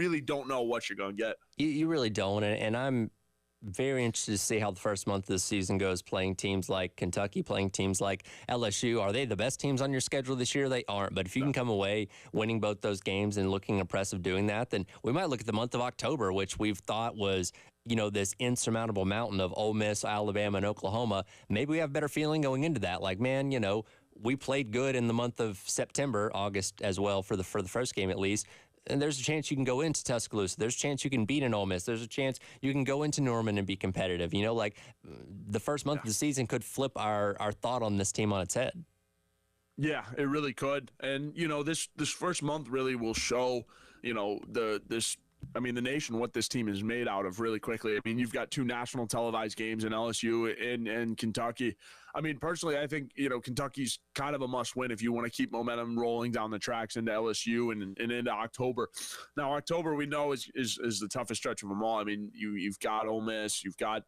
really don't know what you're going to get. You really don't, and I'm very interested to see how the first month of the season goes, playing teams like Kentucky, playing teams like LSU. Are they the best teams on your schedule this year? They aren't. But if you can come away winning both those games and looking impressive doing that, then we might look at the month of October, which we've thought was, this insurmountable mountain of Ole Miss, Alabama, and Oklahoma. Maybe we have a better feeling going into that. Like, man, we played good in the month of September, August as well, for the first game at least. And there's a chance you can go into Tuscaloosa. There's a chance you can beat an Ole Miss. There's a chance you can go into Norman and be competitive. The first month of the season could flip our thought on this team on its head. Yeah, it really could. And, this first month really will show, the nation, what this team is made out of really quickly. I mean, you've got 2 national televised games in LSU and Kentucky. I mean, personally, I think, Kentucky's kind of a must-win if you want to keep momentum rolling down the tracks into LSU and into October. Now, October, we know, is the toughest stretch of them all. I mean, you've got Ole Miss, you've got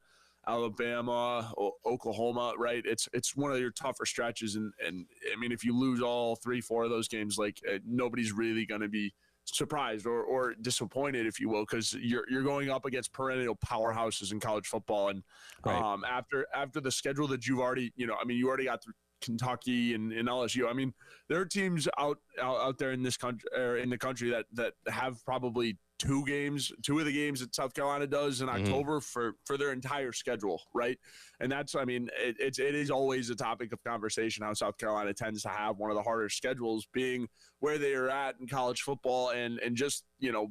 Alabama, Oklahoma, right? It's one of your tougher stretches. And I mean, if you lose all 3-4 of those games, nobody's really going to be surprised or disappointed, if you will, because you're going up against perennial powerhouses in college football. And right. After the schedule that you've already, you already got through Kentucky and LSU. I mean, there are teams out there in this country, or in the country, that have probably two of the games that South Carolina does in October for their entire schedule, right? And that's, I mean, it is always a topic of conversation how South Carolina tends to have one of the harder schedules, being where they are at in college football and just,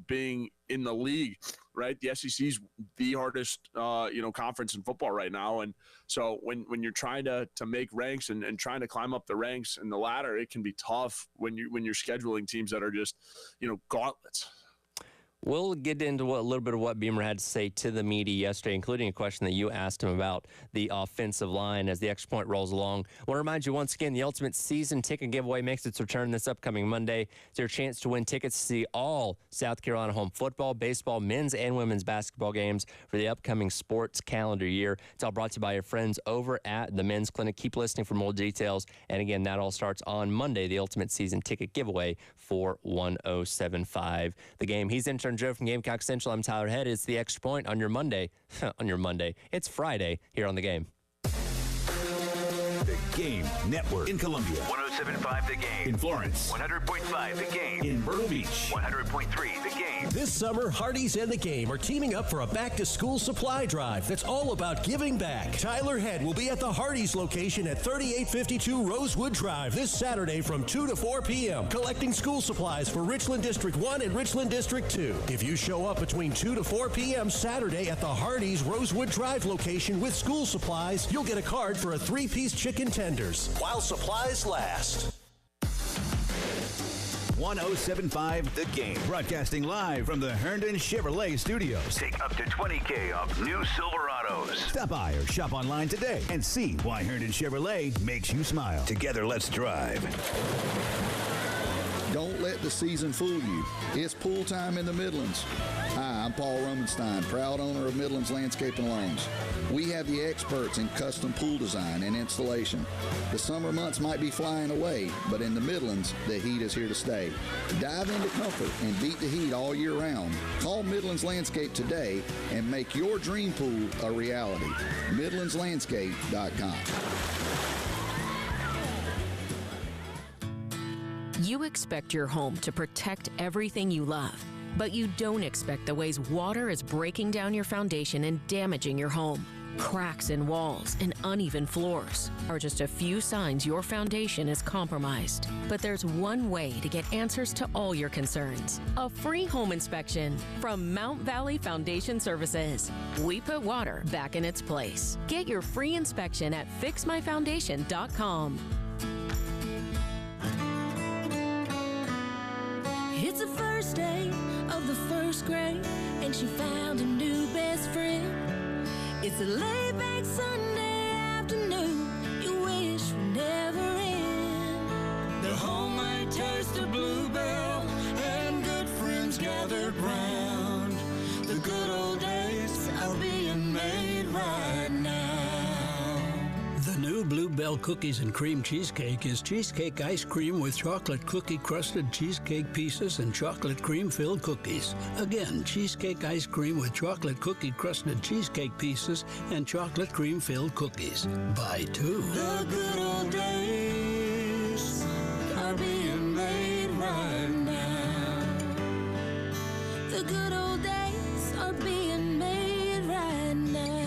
being in the league, right? The SEC's the hardest, conference in football right now. And so when you're trying to make ranks and trying to climb up the ranks and the ladder, it can be tough when you're scheduling teams that are just, gauntlets. We'll get into a little bit of what Beamer had to say to the media yesterday, including a question that you asked him about the offensive line as the Extra Point rolls along. I want to remind you once again, the Ultimate Season Ticket Giveaway makes its return this upcoming Monday. It's your chance to win tickets to see all South Carolina home football, baseball, men's and women's basketball games for the upcoming sports calendar year. It's all brought to you by your friends over at the Men's Clinic. Keep listening for more details. And again, that all starts on Monday, the Ultimate Season Ticket Giveaway for 107.5 The Game. He's intern Joe from Gamecocks Central. I'm Tyler Head. It's the Extra Point on your Monday. It's Friday here on The Game. The Game Network in Columbia. 107.5 The Game. In Florence. 100.5 The Game. In Myrtle Beach. 100.3 The Game. This summer, Hardee's and The Game are teaming up for a back-to-school supply drive that's all about giving back. Tyler Head will be at the Hardee's location at 3852 Rosewood Drive this Saturday from 2 to 4 p.m., collecting school supplies for Richland District 1 and Richland District 2. If you show up between 2 to 4 p.m. Saturday at the Hardee's Rosewood Drive location with school supplies, you'll get a card for a 3-piece chicken tenders while supplies last. 107.5 The Game. Broadcasting live from the Herndon Chevrolet Studios. Take up to $20,000 off new Silverados. Stop by or shop online today and see why Herndon Chevrolet makes you smile. Together, let's drive. Don't let the season fool you. It's pool time in the Midlands. Hi, I'm Paul Romanstein, proud owner of Midlands Landscape and Loans. We have the experts in custom pool design and installation. The summer months might be flying away, but in the Midlands, the heat is here to stay. Dive into comfort and beat the heat all year round. Call Midlands Landscape today and make your dream pool a reality. MidlandsLandscape.com. You expect your home to protect everything you love, but you don't expect the ways water is breaking down your foundation and damaging your home. Cracks in walls and uneven floors are just a few signs your foundation is compromised. But there's one way to get answers to all your concerns. A free home inspection from Mount Valley Foundation Services. We put water back in its place. Get your free inspection at fixmyfoundation.com. It's the first day of the first grade, and she found a new best friend. It's a laid-back Sunday afternoon you wish would never end. The homemade taste of Bluebell and good friends gathered round. The good old days are being made right now. The The new Bluebell Cookies and Cream Cheesecake is cheesecake ice cream with chocolate cookie-crusted cheesecake pieces and chocolate cream-filled cookies. Again, cheesecake ice cream with chocolate cookie-crusted cheesecake pieces and chocolate cream-filled cookies. Buy two. The good old days are being made right now. The good old days are being made right now.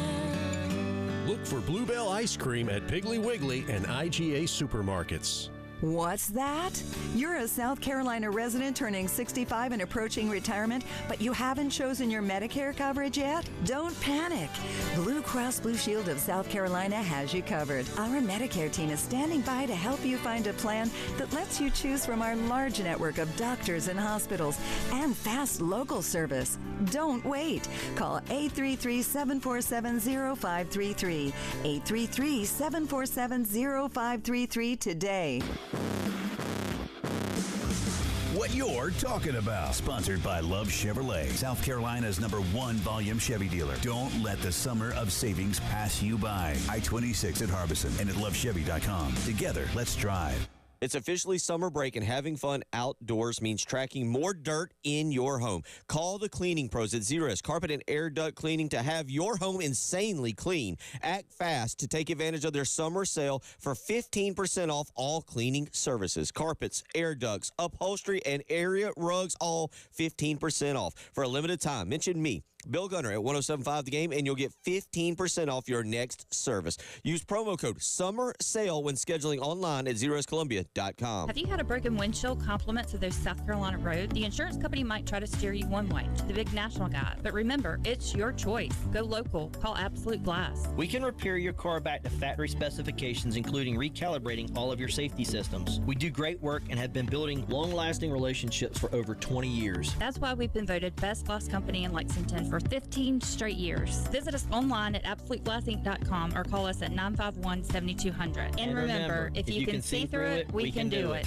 Look for Bluebell ice cream at Piggly Wiggly and IGA supermarkets. What's that? You're a South Carolina resident turning 65 and approaching retirement, but you haven't chosen your Medicare coverage yet? Don't panic. Blue Cross Blue Shield of South Carolina has you covered. Our Medicare team is standing by to help you find a plan that lets you choose from our large network of doctors and hospitals and fast local service. Don't wait. Call 833-747-0533. 833-747-0533 today. What you're talking about. Sponsored by Love Chevrolet, South Carolina's #1 volume Chevy dealer. Don't let the summer of savings pass you by. I-26 at Harbison and at lovechevy.com. Together, let's drive. It's officially summer break, and having fun outdoors means tracking more dirt in your home. Call the cleaning pros at Zerust Carpet and Air Duct Cleaning to have your home insanely clean. Act fast to take advantage of their summer sale for 15% off all cleaning services. Carpets, air ducts, upholstery, and area rugs, all 15% off. For a limited time, mention me, Bill Gunner, at 1075 The Game, and you'll get 15% off your next service. Use promo code Summer Sale when scheduling online at ZerustColumbia.com. Have you had a broken windshield compliments of those South Carolina roads? The insurance company might try to steer you one way to the big national guy, but remember, it's your choice. Go local. Call Absolute Glass. We can repair your car back to factory specifications, including recalibrating all of your safety systems. We do great work and have been building long-lasting relationships for over 20 years. That's why we've been voted Best Glass Company in Lexington for 15 straight years. Visit us online at AbsoluteGlassInc.com or call us at 951-7200. And remember, if you can see through it, we can do it.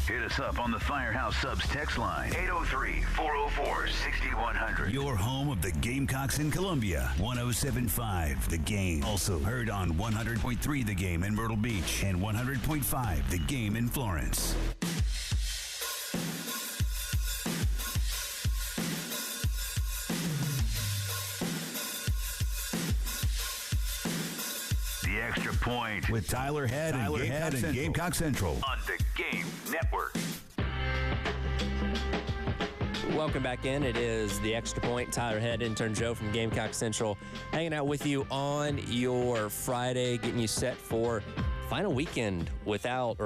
Hit us up on the Firehouse Subs text line, 803-404-6100. Your home of the Gamecocks in Columbia, 107.5 The Game. Also heard on 100.3 The Game in Myrtle Beach and 100.5 The Game in Florence. The Extra Point with Tyler Head and Gamecock Central on the Game Network. Welcome back in. It is the Extra Point. Tyler Head, intern Joe from Gamecock Central, hanging out with you on your Friday, getting you set for final weekend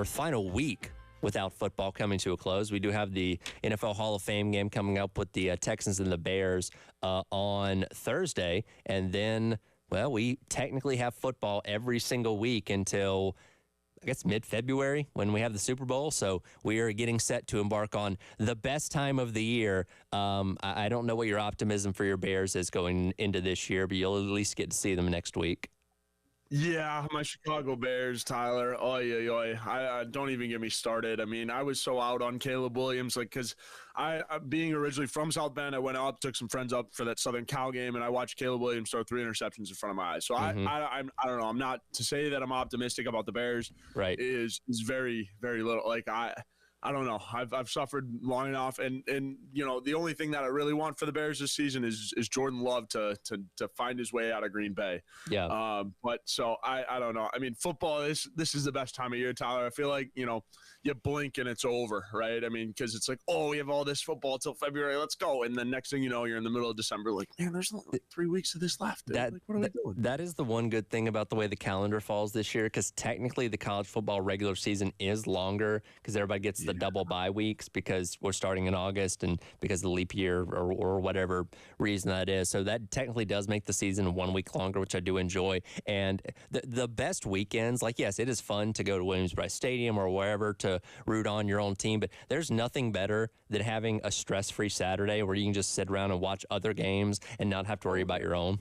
final week without football coming to a close. We do have the NFL Hall of Fame game coming up with the Texans and the Bears on Thursday, and then, well, we technically have football every single week until, I guess, mid-February when we have the Super Bowl. So we are getting set to embark on the best time of the year. I don't know what your optimism for your Bears is going into this year, but you'll at least get to see them next week. Yeah, my Chicago Bears, Tyler. Oy, oy, oy. I don't even get me started. I mean, I was so out on Caleb Williams, because I being originally from South Bend, I went up, took some friends up for that Southern Cal game, and I watched Caleb Williams throw 3 interceptions in front of my eyes. So I don't know. I'm not to say that I'm optimistic about the Bears. Right, is very, very little. Like I don't know. I've suffered long enough, and you know, the only thing that I really want for the Bears this season is Jordan Love to find his way out of Green Bay. Yeah. But so I don't know. I mean, football this is the best time of year, Tyler. I feel like, you know, you blink and it's over, right? I mean, because it's like, oh, we have all this football till February, let's go, and then next thing you know, you're in the middle of December, like, man, there's only like 3 weeks of this left. Like, what are we doing? That is the one good thing about the way the calendar falls this year, because technically the college football regular season is longer because everybody gets the double bye weeks because we're starting in August and because of the leap year or whatever reason that is. So that technically does make the season 1 week longer, which I do enjoy. And the best weekends, like, yes, it is fun to go to Williams-Brice Stadium or wherever to root on your own team, but there's nothing better than having a stress-free Saturday where you can just sit around and watch other games and not have to worry about your own.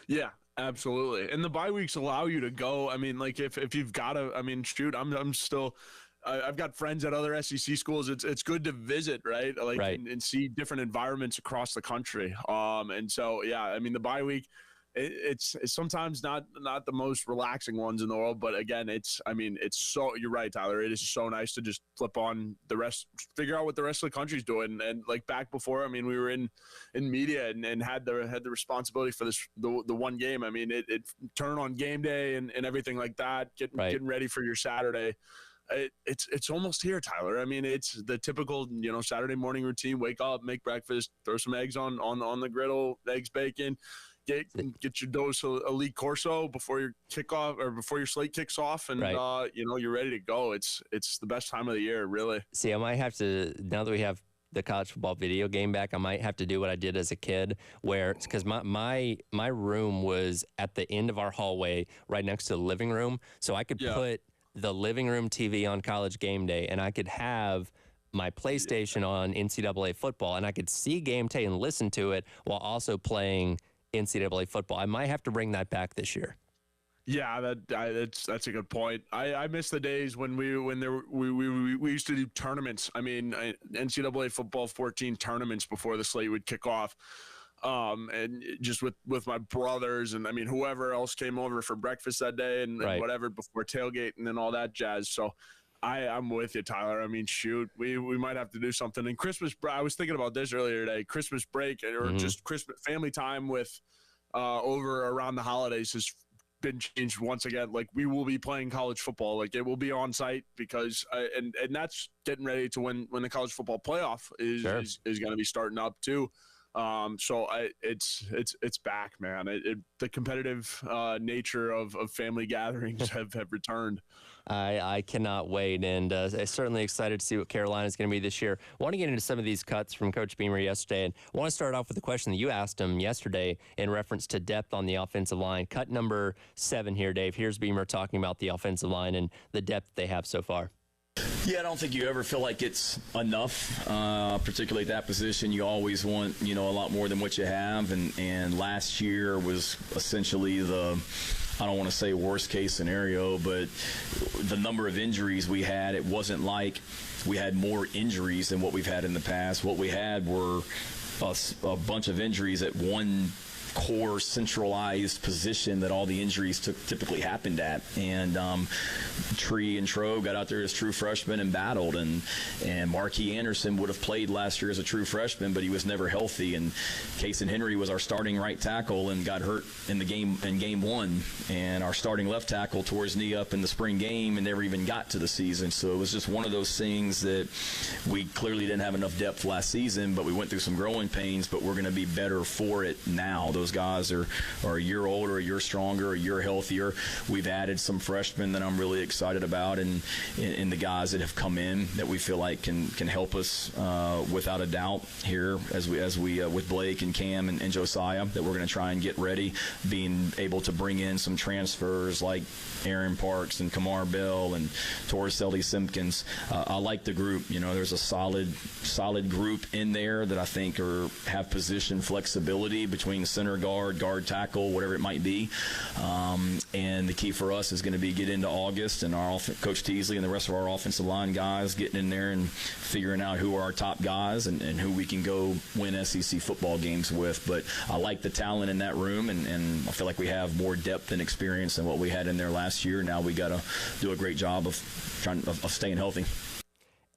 Yeah, absolutely. And the bye weeks allow you to go. I mean, like, if you've got to, I mean, shoot, I'm still, I've got friends at other SEC schools. It's good to visit, right? Like, right. And see different environments across the country. And so, yeah, I mean, the bye week, it's sometimes not the most relaxing ones in the world, but again, it's so, you're right, Tyler. It is so nice to just flip on the rest, figure out what the rest of the country's doing. And like back before, I mean, we were in media and had the responsibility for the one game. I mean, it turn on game day and everything like that, getting ready for your Saturday. It's almost here, Tyler. I mean, it's the typical, Saturday morning routine. Wake up, make breakfast, throw some eggs on the griddle, eggs, bacon, get your dose of Elite Corso before your kickoff or before your slate kicks off, and you're ready to go. It's the best time of the year, really. See, I might have to, now that we have the college football video game back, I might have to do what I did as a kid, where it's because my room was at the end of our hallway, right next to the living room, so I could put the living room TV on College Game Day, and I could have my PlayStation on NCAA football, and I could see game day and listen to it while also playing NCAA football. I might have to bring that back this year. Yeah, that's a good point. I miss the days when we used to do tournaments. I mean, NCAA football 14 tournaments before the slate would kick off. And just with my brothers and, I mean, whoever else came over for breakfast that day and whatever before tailgating and all that jazz. So I'm with you, Tyler. I mean, shoot, we might have to do something. And Christmas, I was thinking about this earlier today, Christmas break or just Christmas family time with over around the holidays has been changed once again. Like, we will be playing college football. Like, it will be on site because and that's getting ready to when the college football playoff is going to be starting up too. So it's back, man. The competitive nature of family gatherings have returned. I cannot wait, and I'm certainly excited to see what Carolina is going to be this year. I want to get into some of these cuts from Coach Beamer yesterday, and I want to start off with a question that you asked him yesterday in reference to depth on the offensive line. Cut number 7 here, Dave. Here's Beamer talking about the offensive line and the depth they have so far. Yeah, I don't think you ever feel like it's enough, particularly at that position. You always want, a lot more than what you have. And last year was essentially I don't want to say worst case scenario, but the number of injuries we had, it wasn't like we had more injuries than what we've had in the past. What we had were a bunch of injuries at one core centralized position that all the injuries typically happened at. And Tree and Tro got out there as true freshmen and battled, and Marquis Anderson would have played last year as a true freshman, but he was never healthy. And Kason Henry was our starting right tackle and got hurt in game 1, and our starting left tackle tore his knee up in the spring game and never even got to the season. So it was just one of those things that we clearly didn't have enough depth last season, but we went through some growing pains, but we're going to be better for it now. Those guys are a year older, a year stronger, a year healthier. We've added some freshmen that I'm really excited about, and the guys that have come in that we feel like can help us without a doubt here as we with Blake and Cam and Josiah, that we're going to try and get ready, being able to bring in some transfers like Aaron Parks and Kamar Bell and Torricelli Simpkins. I like the group. There's a solid group in there that I think have position flexibility between center guard tackle, whatever it might be. And the key for us is going to be get into August, and Coach Teasley and the rest of our offensive line guys getting in there and figuring out who are our top guys and who we can go win SEC football games with. But I like the talent in that room, and I feel like we have more depth and experience than what we had in there last year. Now we got to do a great job of staying healthy.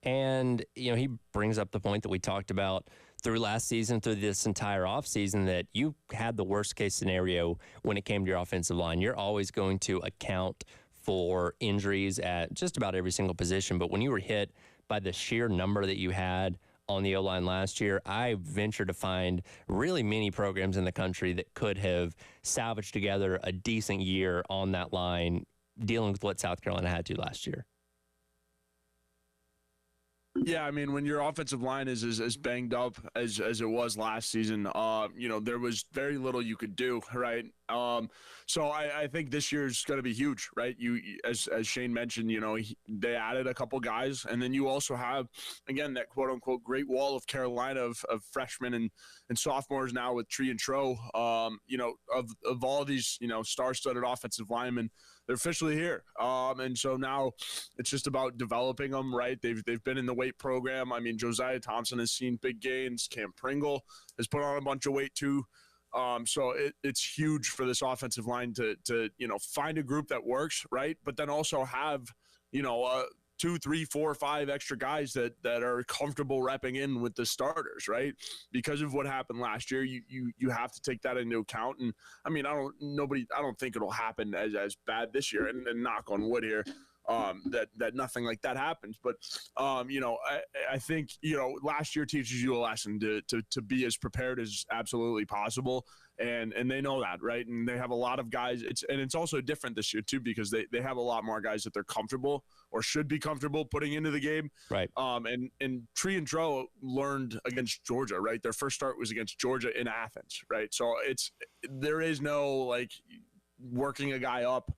And, he brings up the point that we talked about through last season, through this entire offseason, that you had the worst case scenario when it came to your offensive line. You're always going to account for injuries at just about every single position. But when you were hit by the sheer number that you had on the O-line last year, I venture to find really many programs in the country that could have salvaged together a decent year on that line, dealing with what South Carolina had to last year. Yeah, I mean, when your offensive line is as banged up as it was last season, there was very little you could do, right? So I think this year's going to be huge, right? As Shane mentioned, they added a couple guys, and then you also have, again, that quote unquote great wall of Carolina of freshmen and sophomores now with Tree and Tro, of all these, star-studded offensive linemen. They're officially here. And so now it's just about developing them, right? They've been in the weight program. I mean, Josiah Thompson has seen big gains. Cam Pringle has put on a bunch of weight too. So it's huge for this offensive line to find a group that works, right? But then also have 2, 3, 4, 5 extra guys that are comfortable repping in with the starters, right? Because of what happened last year, you have to take that into account. And I mean, I don't think it'll happen as bad this year. And knock on wood here, that nothing like that happens. But I think last year teaches you a lesson to be as prepared as absolutely possible. And they know that, right? And they have a lot of guys. It's also different this year too, because they have a lot more guys that they're comfortable or should be comfortable putting into the game. Right. And Tree and Tro learned against Georgia, right? Their first start was against Georgia in Athens, right? So there is no working a guy up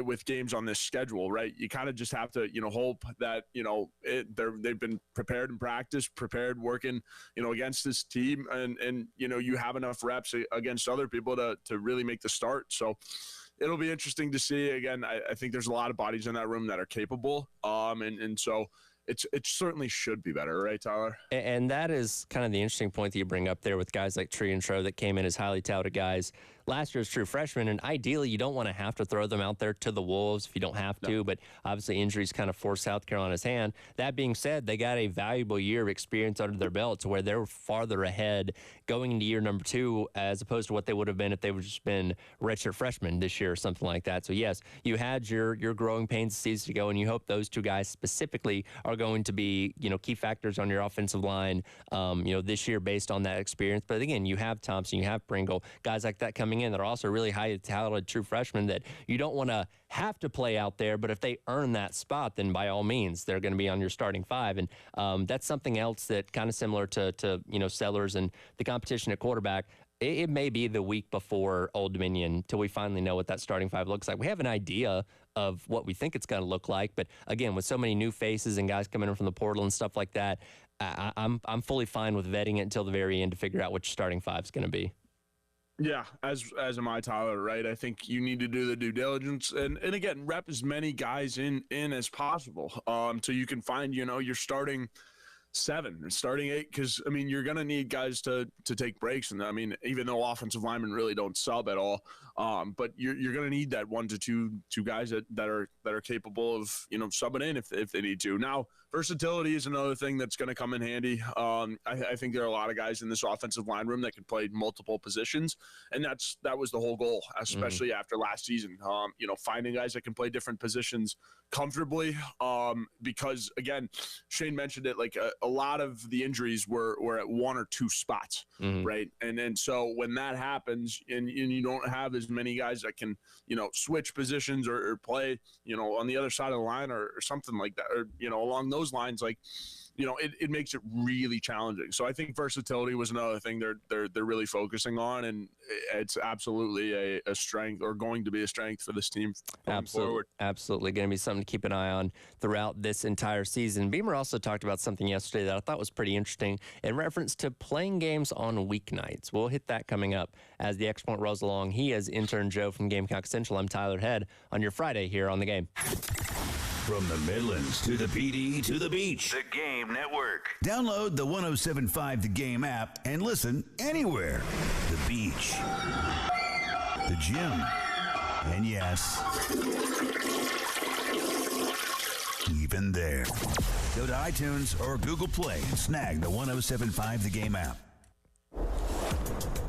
with games on this schedule, right? You kind of just have to, hope that, they've been prepared in practice, prepared working, against this team, and you have enough reps against other people to really make the start. So it'll be interesting to see. Again, I think there's a lot of bodies in that room that are capable. And so it certainly should be better, right, Tyler? And that is kind of the interesting point that you bring up there with guys like Tree and Tro that came in as highly touted guys last year's true freshmen, and ideally you don't want to have to throw them out there to the Wolves if you don't have to, but obviously injuries kind of forced South Carolina's hand. That being said, they got a valuable year of experience under their belt to where they're farther ahead going into year number 2 as opposed to what they would have been if they would just been redshirt freshmen this year or something like that. So yes, you had your growing pains seasons ago, and you hope those two guys specifically are going to be key factors on your offensive line this year based on that experience. But again, you have Thompson, you have Pringle, guys like that coming in that are also really highly talented true freshmen that you don't want to have to play out there, but if they earn that spot, then by all means they're going to be on your starting 5. And that's something else that kind of similar to Sellers and the competition at quarterback. It may be the week before Old Dominion till we finally know what that starting 5 looks like. We have an idea of what we think it's going to look like, but again, with so many new faces and guys coming in from the portal and stuff like that, I'm fully fine with vetting it until the very end to figure out which starting 5 is going to be. Yeah, as am I, Tyler, right? I think you need to do the due diligence and again, rep as many guys in as possible so you can find, your starting 7 or starting 8, because, I mean, you're going to need guys to take breaks. And, I mean, even though offensive linemen really don't sub at all, but you're going to need that 1 to 2 guys that are capable of, subbing in if they need to. Now, versatility is another thing that's going to come in handy. I think there are a lot of guys in this offensive line room that can play multiple positions, and that was the whole goal, especially after last season. Finding guys that can play different positions comfortably, because again, Shane mentioned it, like a lot of the injuries were at 1 or 2 spots, right? And so when that happens, and you don't have as many guys that can switch positions or play on the other side of the line or something like that, or along those lines, like it makes it really challenging. So I think versatility was another thing they're really focusing on, and it's absolutely a strength, or going to be a strength for this team going forward. Absolutely going to be something to keep an eye on throughout this entire season. Beamer also talked about something yesterday that I thought was pretty interesting in reference to playing games on weeknights. We'll hit that coming up as the X Point rolls along. He is intern Joe from Gamecock Central. I'm Tyler Head on your Friday here on The Game. From the Midlands to the PD to the beach. The Game Network. Download the 107.5 The Game app and listen anywhere. The beach, the gym, and yes, even there. Go to iTunes or Google Play and snag the 107.5 The Game app.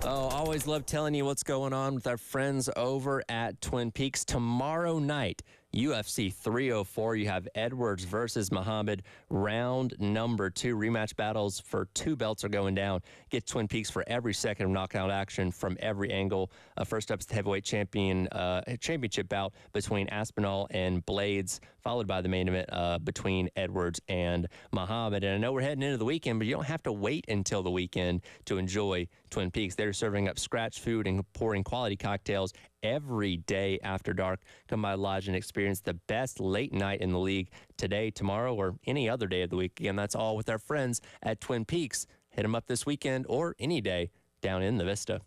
Oh, always love telling you what's going on with our friends over at Twin Peaks. Tomorrow night, UFC 304, you have Edwards versus Muhammad, round number 2. Rematch battles for 2 belts are going down. Get Twin Peaks for every second of knockout action from every angle. First up is the heavyweight championship bout between Aspinall and Blades, followed by the main event between Edwards and Muhammad. And I know we're heading into the weekend, but you don't have to wait until the weekend to enjoy Twin Peaks. They're serving up scratch food and pouring quality cocktails every day after dark. Come by Lodge and experience the best late night in the league today, tomorrow, or any other day of the week. Again, that's all with our friends at Twin Peaks. Hit them up this weekend or any day down in the Vista.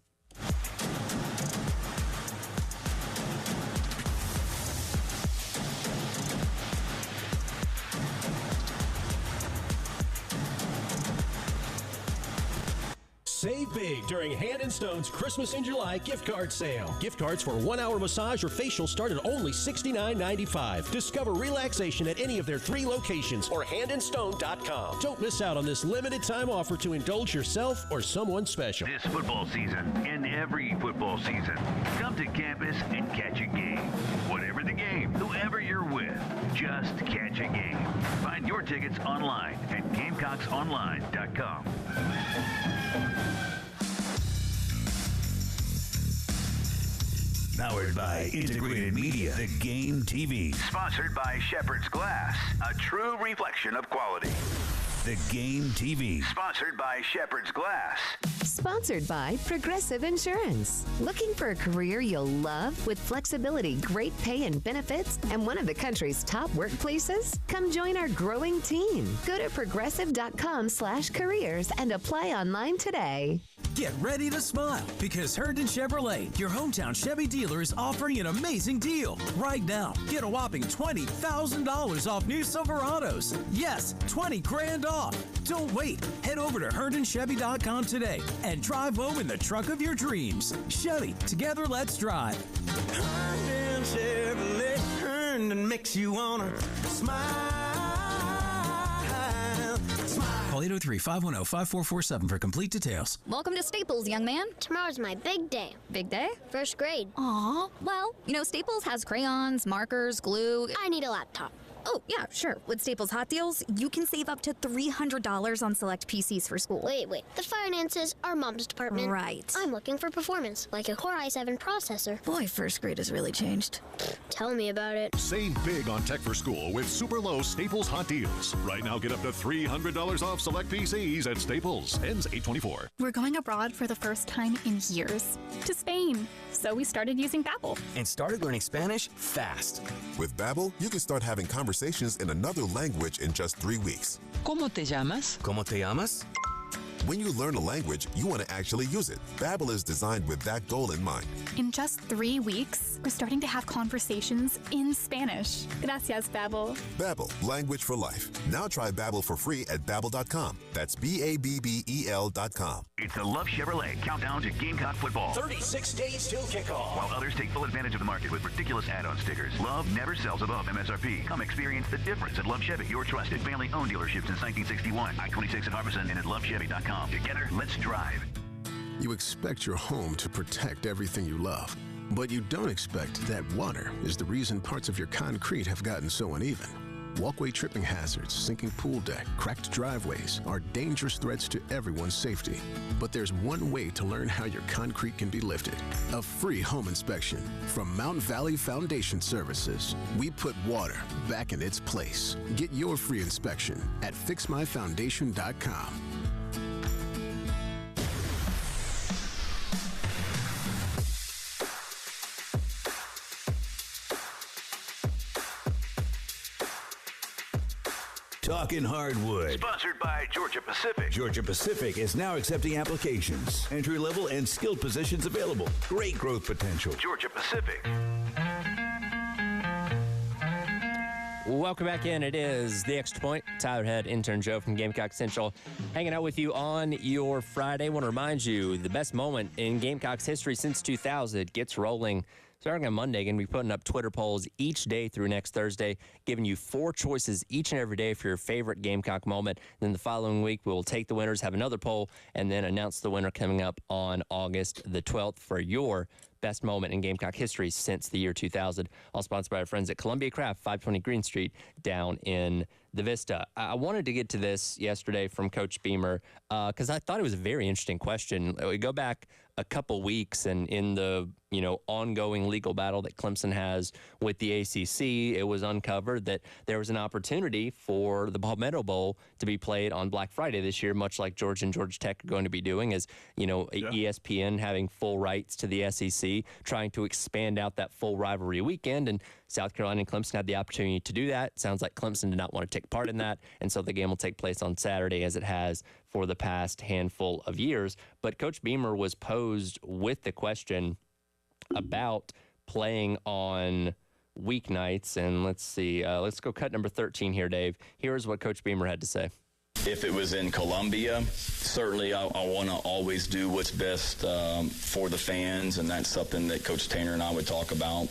Save big during Hand & Stone's Christmas in July gift card sale. Gift cards for 1-hour massage or facial start at only $69.95. Discover relaxation at any of their 3 locations or handandstone.com. Don't miss out on this limited time offer to indulge yourself or someone special. This football season and every football season, come to campus and catch a game. Whatever the game, whoever you're with, just catch a game. Find your tickets online at GamecocksOnline.com. Powered by Integrated Media, The Game TV. Sponsored by Shepherd's Glass, a true reflection of quality. The Game TV. Sponsored by Shepherd's Glass. Sponsored by Progressive Insurance. Looking for a career you'll love with flexibility, great pay and benefits, and one of the country's top workplaces? Come join our growing team. Go to progressive.com/careers and apply online today. Get ready to smile because Herndon Chevrolet, your hometown Chevy dealer, is offering an amazing deal. Right now, get a whopping $20,000 off new Silverados. Yes, 20 grand off. Don't wait. Head over to HerndonChevy.com today and drive home in the truck of your dreams. Chevy, together let's drive. Herndon Chevrolet, Herndon makes you wanna smile. Call 803-510-5447 for complete details. Welcome to Staples, young man. Tomorrow's my big day. Big day? First grade. Aw, well, Staples has crayons, markers, glue. I need a laptop. Oh, yeah, sure. With Staples Hot Deals, you can save up to $300 on select PCs for school. Wait. The finances are Mom's department. Right. I'm looking for performance, like a Core i7 processor. Boy, first grade has really changed. Tell me about it. Save big on tech for school with super low Staples Hot Deals. Right now, get up to $300 off select PCs at Staples. Ends 8/24. We're going abroad for the first time in years. To Spain. So we started using Babbel. And started learning Spanish fast. With Babbel, you can start having conversations in another language in just 3 weeks. ¿Cómo te llamas? ¿Cómo te llamas? When you learn a language, you want to actually use it. Babbel is designed with that goal in mind. In just 3 weeks, we're starting to have conversations in Spanish. Gracias, Babbel. Babbel, language for life. Now try Babbel for free at Babbel.com. That's BABBEL.com. It's the Love Chevrolet countdown to Gamecock football. 36 days till kickoff. While others take full advantage of the market with ridiculous add-on stickers, Love never sells above MSRP. Come experience the difference at Love Chevy, your trusted family-owned dealership since 1961. I-26 at Harbison and at lovechevy.com. Together, let's drive. You expect your home to protect everything you love, but you don't expect that water is the reason parts of your concrete have gotten so uneven. Walkway tripping hazards, sinking pool deck, cracked driveways are dangerous threats to everyone's safety. But there's one way to learn how your concrete can be lifted. A free home inspection from Mount Valley Foundation Services. We put water back in its place. Get your free inspection at fixmyfoundation.com. Talking Hardwood. Sponsored by Georgia Pacific. Georgia Pacific is now accepting applications. Entry-level and skilled positions available. Great growth potential. Georgia Pacific. Welcome back in. It is The Extra Point. Tyler Head, intern Joe from Gamecock Central, hanging out with you on your Friday. I want to remind you, the best moment in Gamecocks history since 2000 gets rolling. Starting on Monday, going to be putting up Twitter polls each day through next Thursday, giving you 4 choices each and every day for your favorite Gamecock moment. Then the following week, we'll take the winners, have another poll, and then announce the winner coming up on August the 12th for your best moment in Gamecock history since the year 2000. All sponsored by our friends at Columbia Craft, 520 Green Street, down in the Vista. I wanted to get to this yesterday from Coach Beamer because I thought it was a very interesting question. We go back a couple weeks, and in the ongoing legal battle that Clemson has with the ACC, it was uncovered that there was an opportunity for the Palmetto Bowl to be played on Black Friday this year, much like Georgia and Georgia Tech are going to be doing, as ESPN having full rights to the SEC, trying to expand out that full rivalry weekend, and South Carolina and Clemson had the opportunity to do that. Sounds like Clemson did not want to take part in that, and so the game will take place on Saturday, as it has for the past handful of years. But Coach Beamer was posed with the question about playing on weeknights, and let's see. Let's go cut number 13 here, Dave. Here's what Coach Beamer had to say. if it was in Columbia, certainly I want to always do what's best for the fans, and that's something that Coach Tanner and I would talk about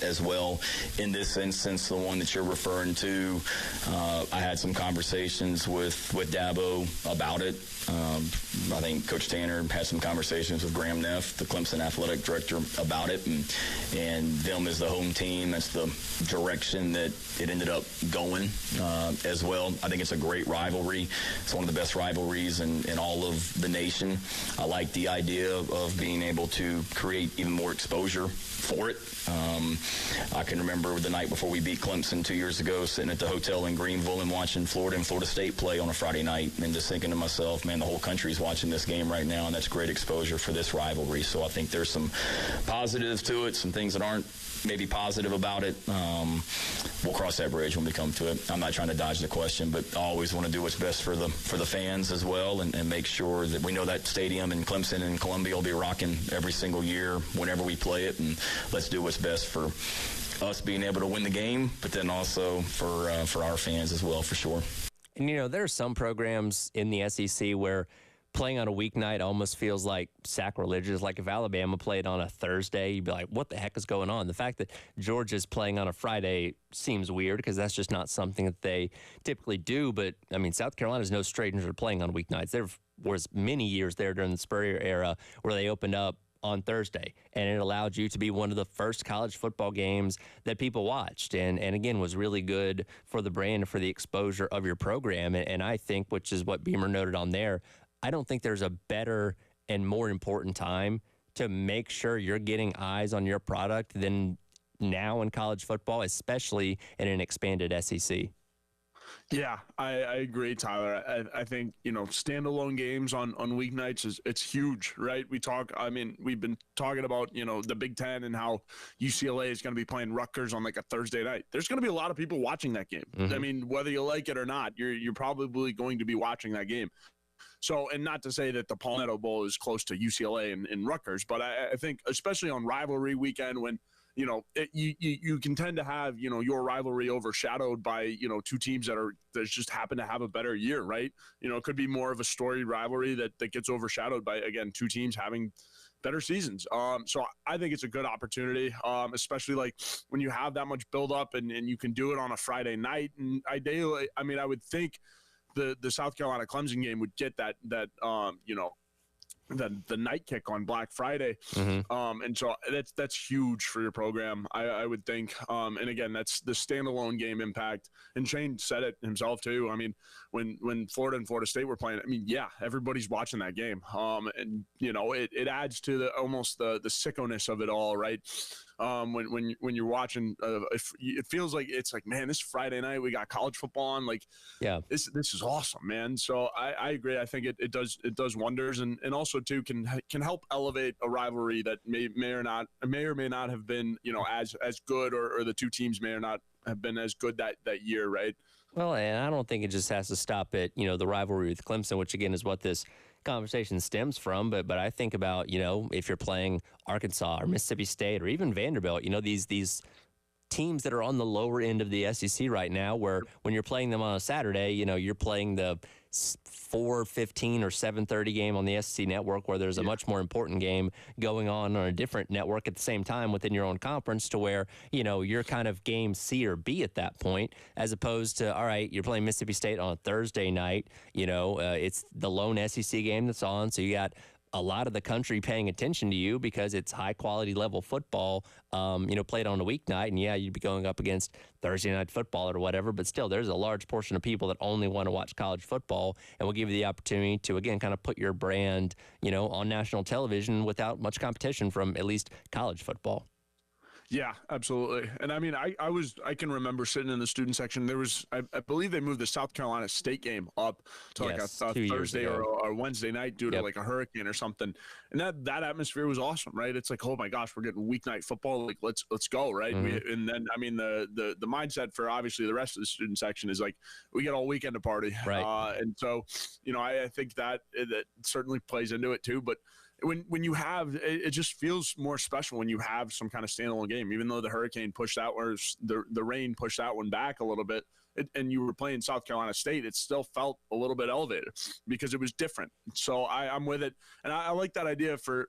as well. In this instance, the one that you're referring to, I had some conversations with Dabo about it. I think Coach Tanner had some conversations with Graham Neff, the Clemson athletic director, about it, and them as the home team, that's the direction that it ended up going as well. I think it's a great rivalry. It's one of the best rivalries in all of the nation. I like the idea of being able to create even more exposure for it. I can remember the night before we beat Clemson 2 years ago, sitting at the hotel in Greenville and watching Florida and Florida State play on a Friday night, and just thinking to myself, man, the whole country's watching this game right now, and that's great exposure for this rivalry. So I think there's some positives to it, some things that aren't maybe positive about it. We'll cross that bridge when we come to it. I'm not trying to dodge the question, but I always want to do what's best for the fans as well, and make sure that we know that stadium in Clemson and Columbia will be rocking every single year whenever we play it, and let's do what's best for us being able to win the game, but then also for our fans as well, for sure. And, there are some programs in the SEC where playing on a weeknight almost feels like sacrilegious. Like if Alabama played on a Thursday, you'd be like, what the heck is going on? The fact that Georgia's playing on a Friday seems weird because that's just not something that they typically do. But, South Carolina's no stranger to playing on weeknights. There was many years there during the Spurrier era where they opened up on Thursday, and it allowed you to be one of the first college football games that people watched, and again, was really good for the brand and for the exposure of your program. And I think, which is what Beamer noted on there, I don't think there's a better and more important time to make sure you're getting eyes on your product than now in college football, especially in an expanded SEC. Yeah, I agree, Tyler. I think, standalone games on weeknights it's huge, right? We've been talking about, the Big Ten and how UCLA is going to be playing Rutgers on like a Thursday night. There's going to be a lot of people watching that game. Mm-hmm. Whether you like it or not, you're probably going to be watching that game. So, and not to say that the Palmetto Bowl is close to UCLA and Rutgers, but I think especially on rivalry weekend when, you can tend to have, your rivalry overshadowed by, two teams that just happen to have a better year, right? It could be more of a storied rivalry that gets overshadowed by, again, two teams having better seasons. So I think it's a good opportunity, especially like when you have that much buildup and you can do it on a Friday night. And ideally, I would think the South Carolina Clemson game would get that the night kick on Black Friday. Mm-hmm. And so that's huge for your program, I would think. And again, that's the standalone game impact. And Shane said it himself too. When Florida and Florida State were playing, everybody's watching that game. And it adds to almost the sickoness of it all, right? When you're watching, it feels like it's like, man, this Friday night we got college football on. Like, yeah, this is awesome, man. So I agree. I think it does wonders, and also too can help elevate a rivalry that may or may not have been as good, or the two teams may or not have been as good that year, right? Well, and I don't think it just has to stop at the rivalry with Clemson, which again is what this conversation stems from, but I think about, if you're playing Arkansas or Mississippi State or even Vanderbilt, these teams that are on the lower end of the SEC right now, where when you're playing them on a Saturday, you're playing the 4:15 or 7:30 game on the SEC network, where there's a much more important game going on a different network at the same time within your own conference, to where, you're kind of game C or B at that point, as opposed to, all right, you're playing Mississippi State on a Thursday night, it's the lone SEC game that's on, so you got a lot of the country paying attention to you because it's high quality level football, played on a weeknight. And yeah, you'd be going up against Thursday night football or whatever, but still there's a large portion of people that only want to watch college football, and will give you the opportunity to, again, kind of put your brand, on national television without much competition from at least college football. Yeah, absolutely. And I can remember sitting in the student section. There was, I believe they moved the South Carolina State game up to like a Thursday or Wednesday night due to like a hurricane or something. And that atmosphere was awesome, right? It's like, oh my gosh, we're getting weeknight football. Like, let's go, right? Mm-hmm. And then, the mindset for obviously the rest of the student section is like, we get all weekend to party. Right. And so, I think that certainly plays into it too. But when you have, it just feels more special when you have some kind of standalone game, even though the hurricane pushed that, or the rain pushed that one back a little bit. and you were playing South Carolina State, it still felt a little bit elevated because it was different. So I'm with it. And I like that idea for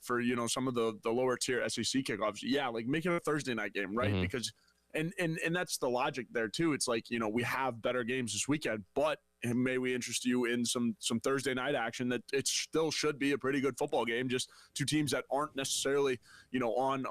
some of the lower tier SEC kickoffs. Yeah, like make it a Thursday night game, right? Mm-hmm. Because and that's the logic there too. It's like, we have better games this weekend, but may we interest you in some Thursday night action that it still should be a pretty good football game, just two teams that aren't necessarily, on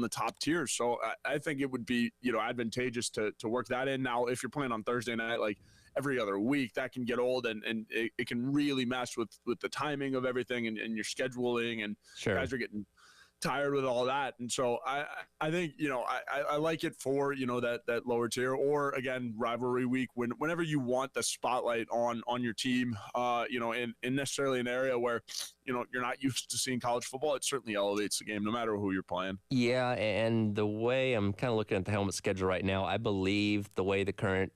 the top tier. So I think it would be, advantageous to work that in. Now, if you're playing on Thursday night, like every other week, that can get old and it can really mess with the timing of everything and your scheduling, and sure. Guys are getting tired with all that. And so I think, I like it for, that lower tier, or again, rivalry week, whenever you want the spotlight on your team, in necessarily an area where, you're not used to seeing college football, it certainly elevates the game no matter who you're playing. Yeah. And the way I'm kind of looking at the helmet schedule right now, I believe the way the current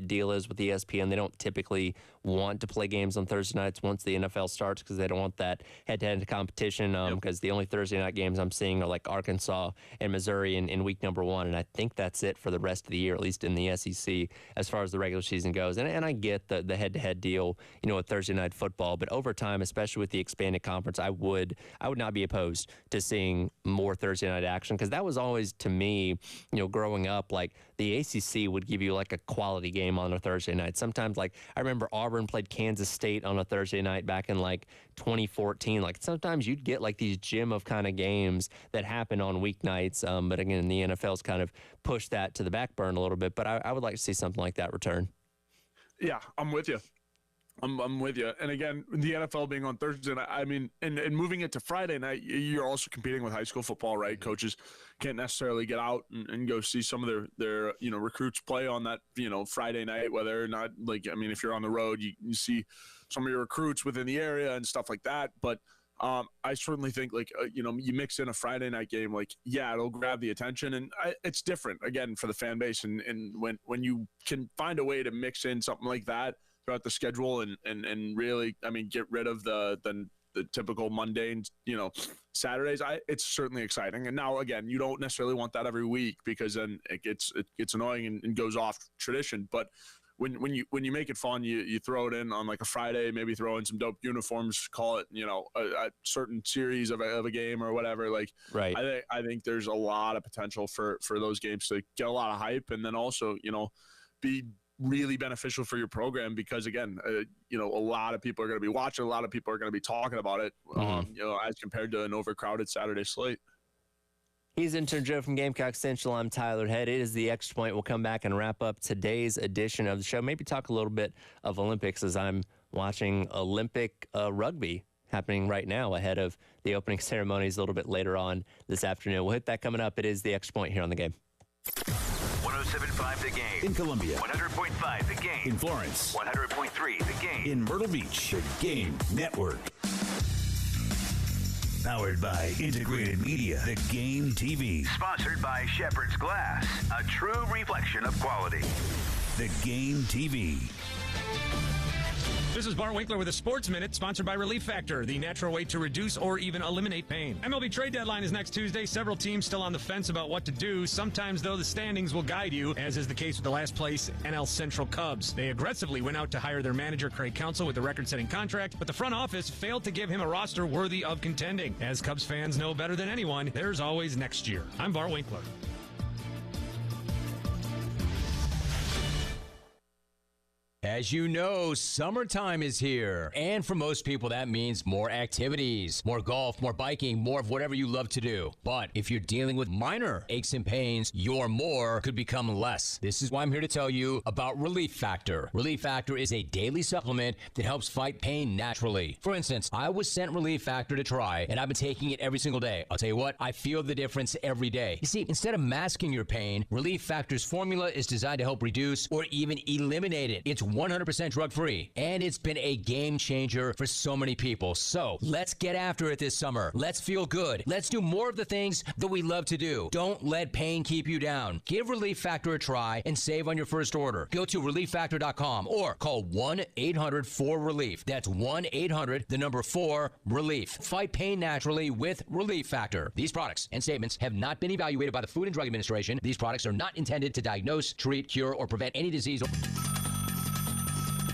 deal is with ESPN, they don't typically want to play games on Thursday nights once the NFL starts, because they don't want that head-to-head competition, because the only Thursday night games I'm seeing are like Arkansas and Missouri in week number 1, and I think that's it for the rest of the year, at least in the SEC, as far as the regular season goes. And I get the head-to-head deal, with Thursday night football, but over time, especially with the expanded conference, I would not be opposed to seeing more Thursday night action, because that was always, to me, growing up, like the ACC would give you like a quality game on a Thursday night. Sometimes, like I remember Auburn played Kansas State on a Thursday night back in like 2014. Like sometimes you'd get like these gem of kind of games that happen on weeknights. But again, the NFL's kind of pushed that to the back burner a little bit. But I would like to see something like that return. Yeah, I'm with you. I'm with you. And again, the NFL being on Thursday night, I mean, and moving it to Friday night, you're also competing with high school football, right? Coaches can't necessarily get out and go see some of their recruits play on that, Friday night, whether or not, like, I mean, if you're on the road, you see some of your recruits within the area and stuff like that. But I certainly think, like, you mix in a Friday night game, like, yeah, it'll grab the attention, and it's different, again, for the fan base. And when you can find a way to mix in something like that throughout the schedule and really, I mean, get rid of the typical mundane, Saturdays, it's certainly exciting. And now, again, you don't necessarily want that every week, because then it gets annoying and goes off tradition. But when you make it fun, you throw it in on like a Friday, maybe throw in some dope uniforms, call it, a certain series of a game or whatever. Like, right. I think there's a lot of potential for those games to get a lot of hype, and then also, be really beneficial for your program, because again, a lot of people are going to be watching, a lot of people are going to be talking about it, as compared to an overcrowded Saturday slate. He's intern Joe from Gamecock Central. I'm Tyler Head. It is the Extra Point. We'll come back and wrap up today's edition of the show. Maybe talk a little bit of Olympics, as I'm watching Olympic rugby happening right now ahead of the opening ceremonies a little bit later on this afternoon. We'll hit that coming up. It is the Extra Point here on The Game. 107.5 The Game. In Columbia. 100.5 The Game. In Florence. 100.3 The Game. In Myrtle Beach. The Game Network. Powered by Integrated Media. The Game TV. Sponsored by Shepherd's Glass. A true reflection of quality. The Game TV. This is Bart Winkler with a Sports Minute, sponsored by Relief Factor, the natural way to reduce or even eliminate pain. MLB trade deadline is next Tuesday. Several teams still on the fence about what to do. Sometimes, though, the standings will guide you, as is the case with the last place NL Central Cubs. They aggressively went out to hire their manager, Craig Counsell, with a record-setting contract, but the front office failed to give him a roster worthy of contending. As Cubs fans know better than anyone, there's always next year. I'm Bart Winkler. As you know, summertime is here. And for most people, that means more activities, more golf, more biking, more of whatever you love to do. But if you're dealing with minor aches and pains, your more could become less. This is why I'm here to tell you about Relief Factor. Relief Factor is a daily supplement that helps fight pain naturally. For instance, I was sent Relief Factor to try, and I've been taking it every single day. I'll tell you what, I feel the difference every day. You see, instead of masking your pain, Relief Factor's formula is designed to help reduce or even eliminate it. It's 100% 100% drug-free, and it's been a game changer for so many people. So let's get after it this summer. Let's feel good. Let's do more of the things that we love to do. Don't let pain keep you down. Give Relief Factor a try and save on your first order. Go to ReliefFactor.com or call 1-800-4RELIEF. That's 1-800-4-RELIEF. Fight pain naturally with Relief Factor. These products and statements have not been evaluated by the Food and Drug Administration. These products are not intended to diagnose, treat, cure, or prevent any disease.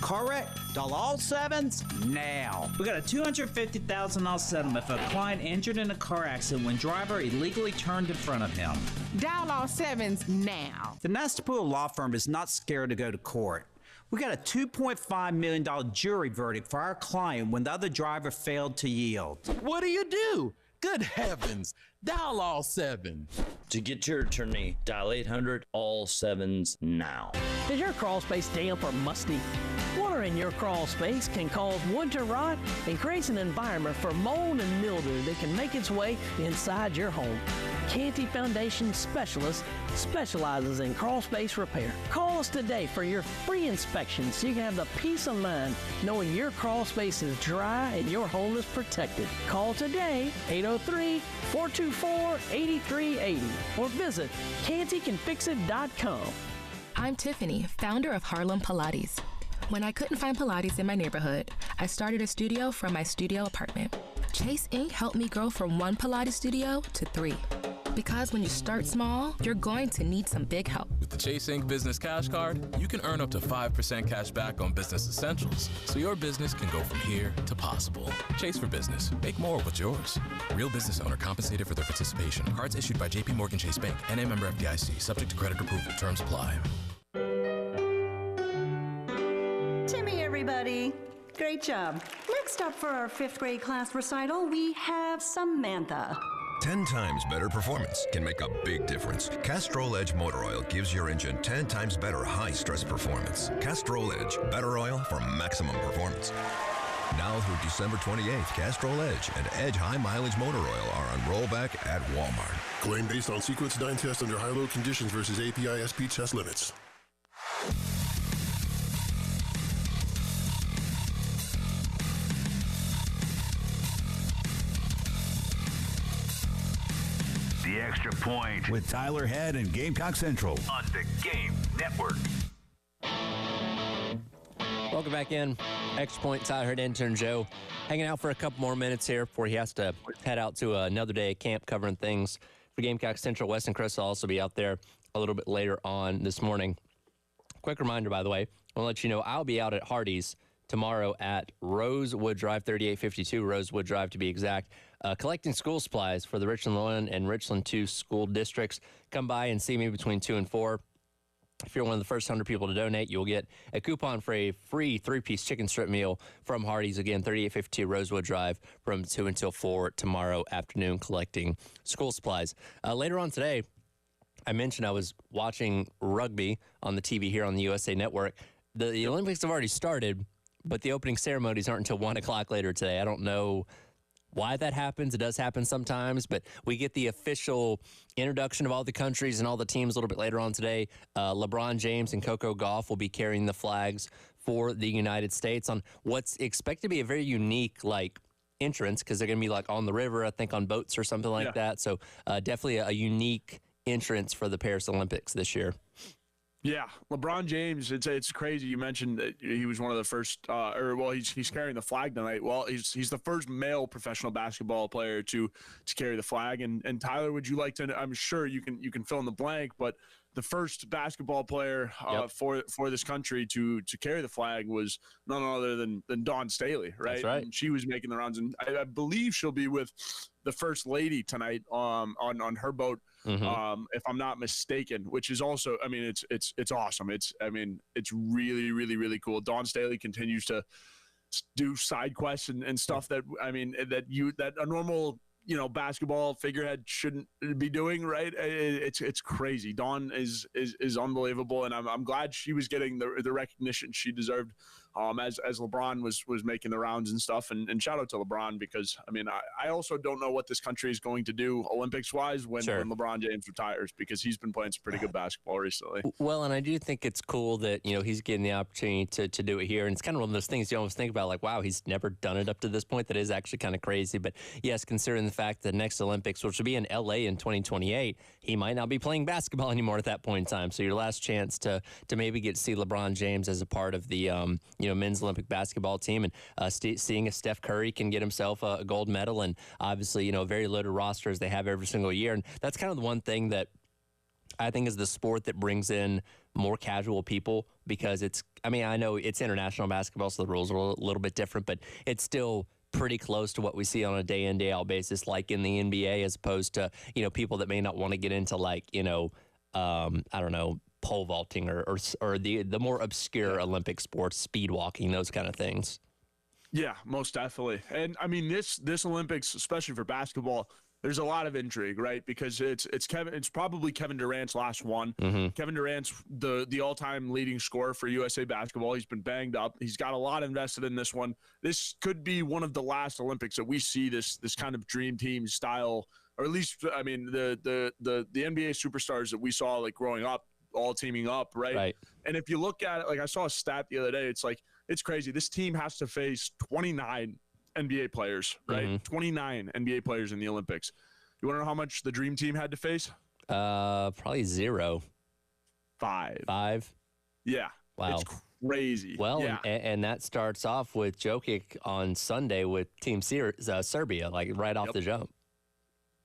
Car wreck? Dial all sevens now. We got a $250,000 settlement for a client injured in a car accident when driver illegally turned in front of him. Dial all sevens now. The Nestapool Law Firm is not scared to go to court. We got a $2.5 million jury verdict for our client when the other driver failed to yield. What do? Good heavens. Dial all seven. To get your attorney, dial 800 all sevens now. Is your crawl space damp or musty? Water in your crawl space can cause wood to rot and creates an environment for mold and mildew that can make its way inside your home. Canty Foundation Specialist specializes in crawl space repair. Call us today for your free inspection so you can have the peace of mind knowing your crawl space is dry and your home is protected. Call today, 803-424-8380, or visit cantycanfixit.com. I'm Tiffany, founder of Harlem Pilates. When I couldn't find Pilates in my neighborhood, I started a studio from my studio apartment. Chase Inc. helped me grow from 1 Pilates studio to 3. Because when you start small, you're going to need some big help. With the Chase Inc. Business Cash Card, you can earn up to 5% cash back on business essentials, so your business can go from here to possible. Chase for Business. Make more of what's yours. Real business owner compensated for their participation. Cards issued by J.P. Morgan Chase Bank. N.A. member FDIC. Subject to credit approval. Terms apply. Timmy, everybody. Great job. Next up for our 5th grade class recital, we have Samantha. 10 times better performance can make a big difference. Castrol Edge Motor Oil gives your engine 10 times better high-stress performance. Castrol Edge, better oil for maximum performance. Now through December 28th, Castrol Edge and Edge High Mileage Motor Oil are on rollback at Walmart. Claim based on sequence 9 test under high-load conditions versus API SP test limits. The Extra Point with Tyler Head and Gamecock Central on the Game Network. Welcome back in. Extra Point, Tyler Head, intern Joe, hanging out for a couple more minutes here before he has to head out to another day of camp covering things for Gamecock Central. Weston Chris will also be out there a little bit later on this morning. Quick reminder, by the way, I'll let you know I'll be out at Hardee's tomorrow at Rosewood Drive, 3852 Rosewood Drive to be exact, collecting school supplies for the Richland 1 and Richland 2 school districts. Come by and see me between 2 and 4. If you're one of the first 100 people to donate, you'll get a coupon for a free 3-piece chicken strip meal from Hardee's. Again, 3852 Rosewood Drive from 2 until 4 tomorrow afternoon, collecting school supplies. Later on today, I mentioned I was watching rugby on the TV here on the USA Network. The Olympics have already started, but the opening ceremonies aren't until 1 o'clock later today. I don't know why that happens. It does happen sometimes, but we get the official introduction of all the countries and all the teams a little bit later on today. LeBron James and Coco Gauff will be carrying the flags for the United States on what's expected to be a very unique, entrance, because they're going to be, on the river, I think, on boats or something like that. So definitely a unique entrance for the Paris Olympics this year. Yeah, LeBron James, it's crazy. You mentioned that he was one of the first, he's carrying the flag tonight. Well, he's the first male professional basketball player to carry the flag. And Tyler, would you like to? I'm sure you can fill in the blank, but the first basketball player for this country to carry the flag was none other than Dawn Staley, right? That's right. And she was making the rounds, and I believe she'll be with the First Lady tonight on her boat. Mm-hmm. If I'm not mistaken, which is also, it's awesome. It's really, really, really cool. Dawn Staley continues to do side quests and stuff that a normal, basketball figurehead shouldn't be doing, right? It's crazy. Dawn is unbelievable, and I'm glad she was getting the recognition she deserved as LeBron was making the rounds and stuff. And shout out to LeBron, because I mean, I also don't know what this country is going to do Olympics wise when LeBron James retires, because he's been playing some pretty good basketball recently. Well, and I do think it's cool that, he's getting the opportunity to do it here. And it's kind of one of those things you almost think about, like, wow, he's never done it up to this point. That is actually kind of crazy. But yes, considering the fact that next Olympics, which will be in LA in 2028, he might not be playing basketball anymore at that point in time. So your last chance to maybe get to see LeBron James as a part of the men's Olympic basketball team, and seeing if Steph Curry can get himself a gold medal, and obviously a very loaded roster as they have every single year. And that's kind of the one thing that I think is the sport that brings in more casual people, because I know it's international basketball, so the rules are a little bit different, but it's still pretty close to what we see on a day in, day out basis, like in the NBA, as opposed to, people that may not want to get into I don't know, pole vaulting or the more obscure Olympic sports, speed walking, those kind of things. Yeah, most definitely. And I mean, this Olympics, especially for basketball, there's a lot of intrigue, right? Because it's probably Kevin Durant's last one. Mm-hmm. Kevin Durant's the all-time leading scorer for USA basketball. He's been banged up. He's got a lot invested in this one. This could be one of the last Olympics that we see this kind of dream team style, or at least, I mean, the NBA superstars that we saw like growing up, all teaming up, right? And if you look at it, like I saw a stat the other day, it's crazy. This team has to face 29 NBA players, right? Mm-hmm. 29 NBA players in the Olympics. You want to know how much the Dream Team had to face? Probably 0. 5. Yeah. Wow. It's crazy. Well, yeah. and that starts off with Jokic on Sunday with Team Serbia, like right off the jump.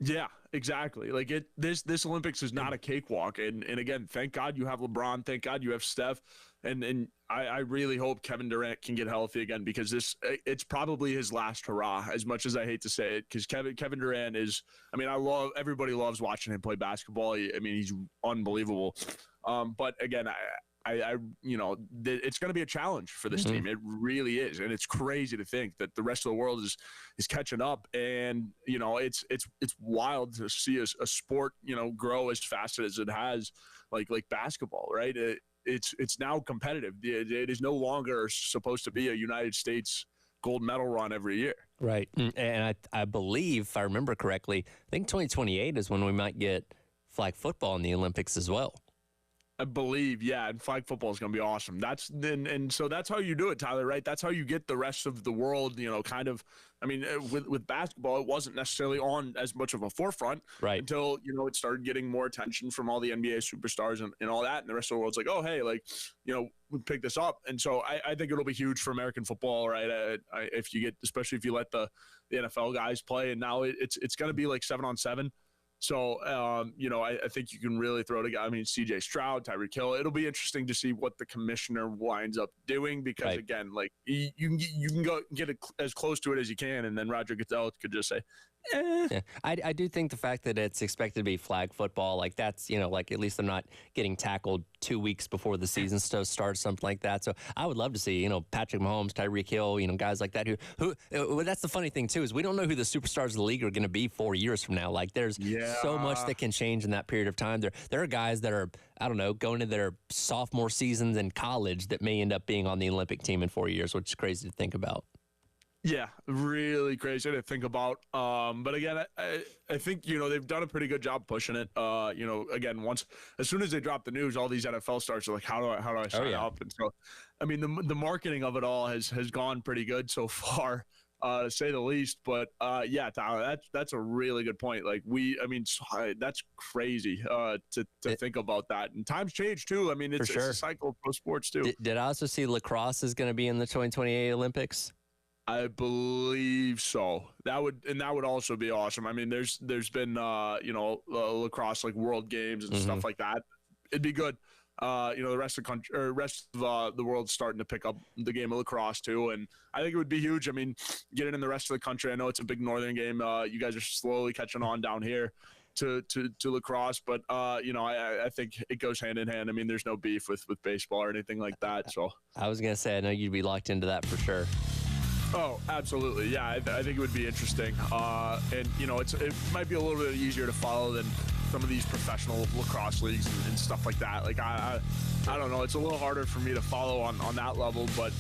Yeah, exactly. Like this Olympics is not a cakewalk. And again, thank God you have LeBron. Thank God you have Steph. And I really hope Kevin Durant can get healthy again, because it's probably his last hurrah, as much as I hate to say it, because Kevin Durant is, I mean, everybody loves watching him play basketball. I mean, he's unbelievable. But again, it's going to be a challenge for this team. It really is. And it's crazy to think that the rest of the world is catching up. And, it's wild to see a sport, grow as fast as it has, like basketball, right? It's now competitive. It is no longer supposed to be a United States gold medal run every year. Right. And I believe, if I remember correctly, I think 2028 is when we might get flag football in the Olympics as well. I believe, yeah, and flag football is going to be awesome. So that's how you do it, Tyler, right? That's how you get the rest of the world, kind of. I mean, with basketball, it wasn't necessarily on as much of a forefront until, it started getting more attention from all the NBA superstars and all that. And the rest of the world's like, oh, hey, we pick this up. And so I think it'll be huge for American football, right? Especially if you let the NFL guys play. And now it's going to be like 7-on-7. So, I think you can really throw together. I mean, C.J. Stroud, Tyreek Hill. It'll be interesting to see what the commissioner winds up doing, because again, like you can go get as close to it as you can, and then Roger Goodell could just say, Yeah. I do think the fact that it's expected to be flag football, like that's, like at least they're not getting tackled 2 weeks before the season starts, something like that. So I would love to see, Patrick Mahomes, Tyreek Hill, guys like that who that's the funny thing too, is we don't know who the superstars of the league are going to be 4 years from now. Like there's so much that can change in that period of time. There are guys that are, I don't know, going into their sophomore seasons in college that may end up being on the Olympic team in 4 years, which is crazy to think about. Yeah, really crazy to think about. But again, I think, they've done a pretty good job pushing it. Again, as soon as they drop the news, all these NFL stars are like, how do I sign up? And so, I mean, the marketing of it all has gone pretty good so far, to say the least. But yeah, Tyler, that's a really good point. Like that's crazy to think about that. And times change too. I mean, it's a cycle of pro sports too. Did I also see lacrosse is going to be in the 2028 Olympics? I believe so. That would also be awesome. I mean, there's been lacrosse like world games and stuff like that. It'd be good. The rest of the country or rest of the world's starting to pick up the game of lacrosse too, and I think it would be huge. I mean, get it in the rest of the country. I know it's a big northern game. You guys are slowly catching on down here to lacrosse, but I think it goes hand in hand. I mean, there's no beef with baseball or anything like that. So I was gonna say, I know you'd be locked into that for sure. Oh, absolutely. Yeah, I think it would be interesting. And, it might be a little bit easier to follow than some of these professional lacrosse leagues and stuff like that. Like I don't know. It's a little harder for me to follow on that level, but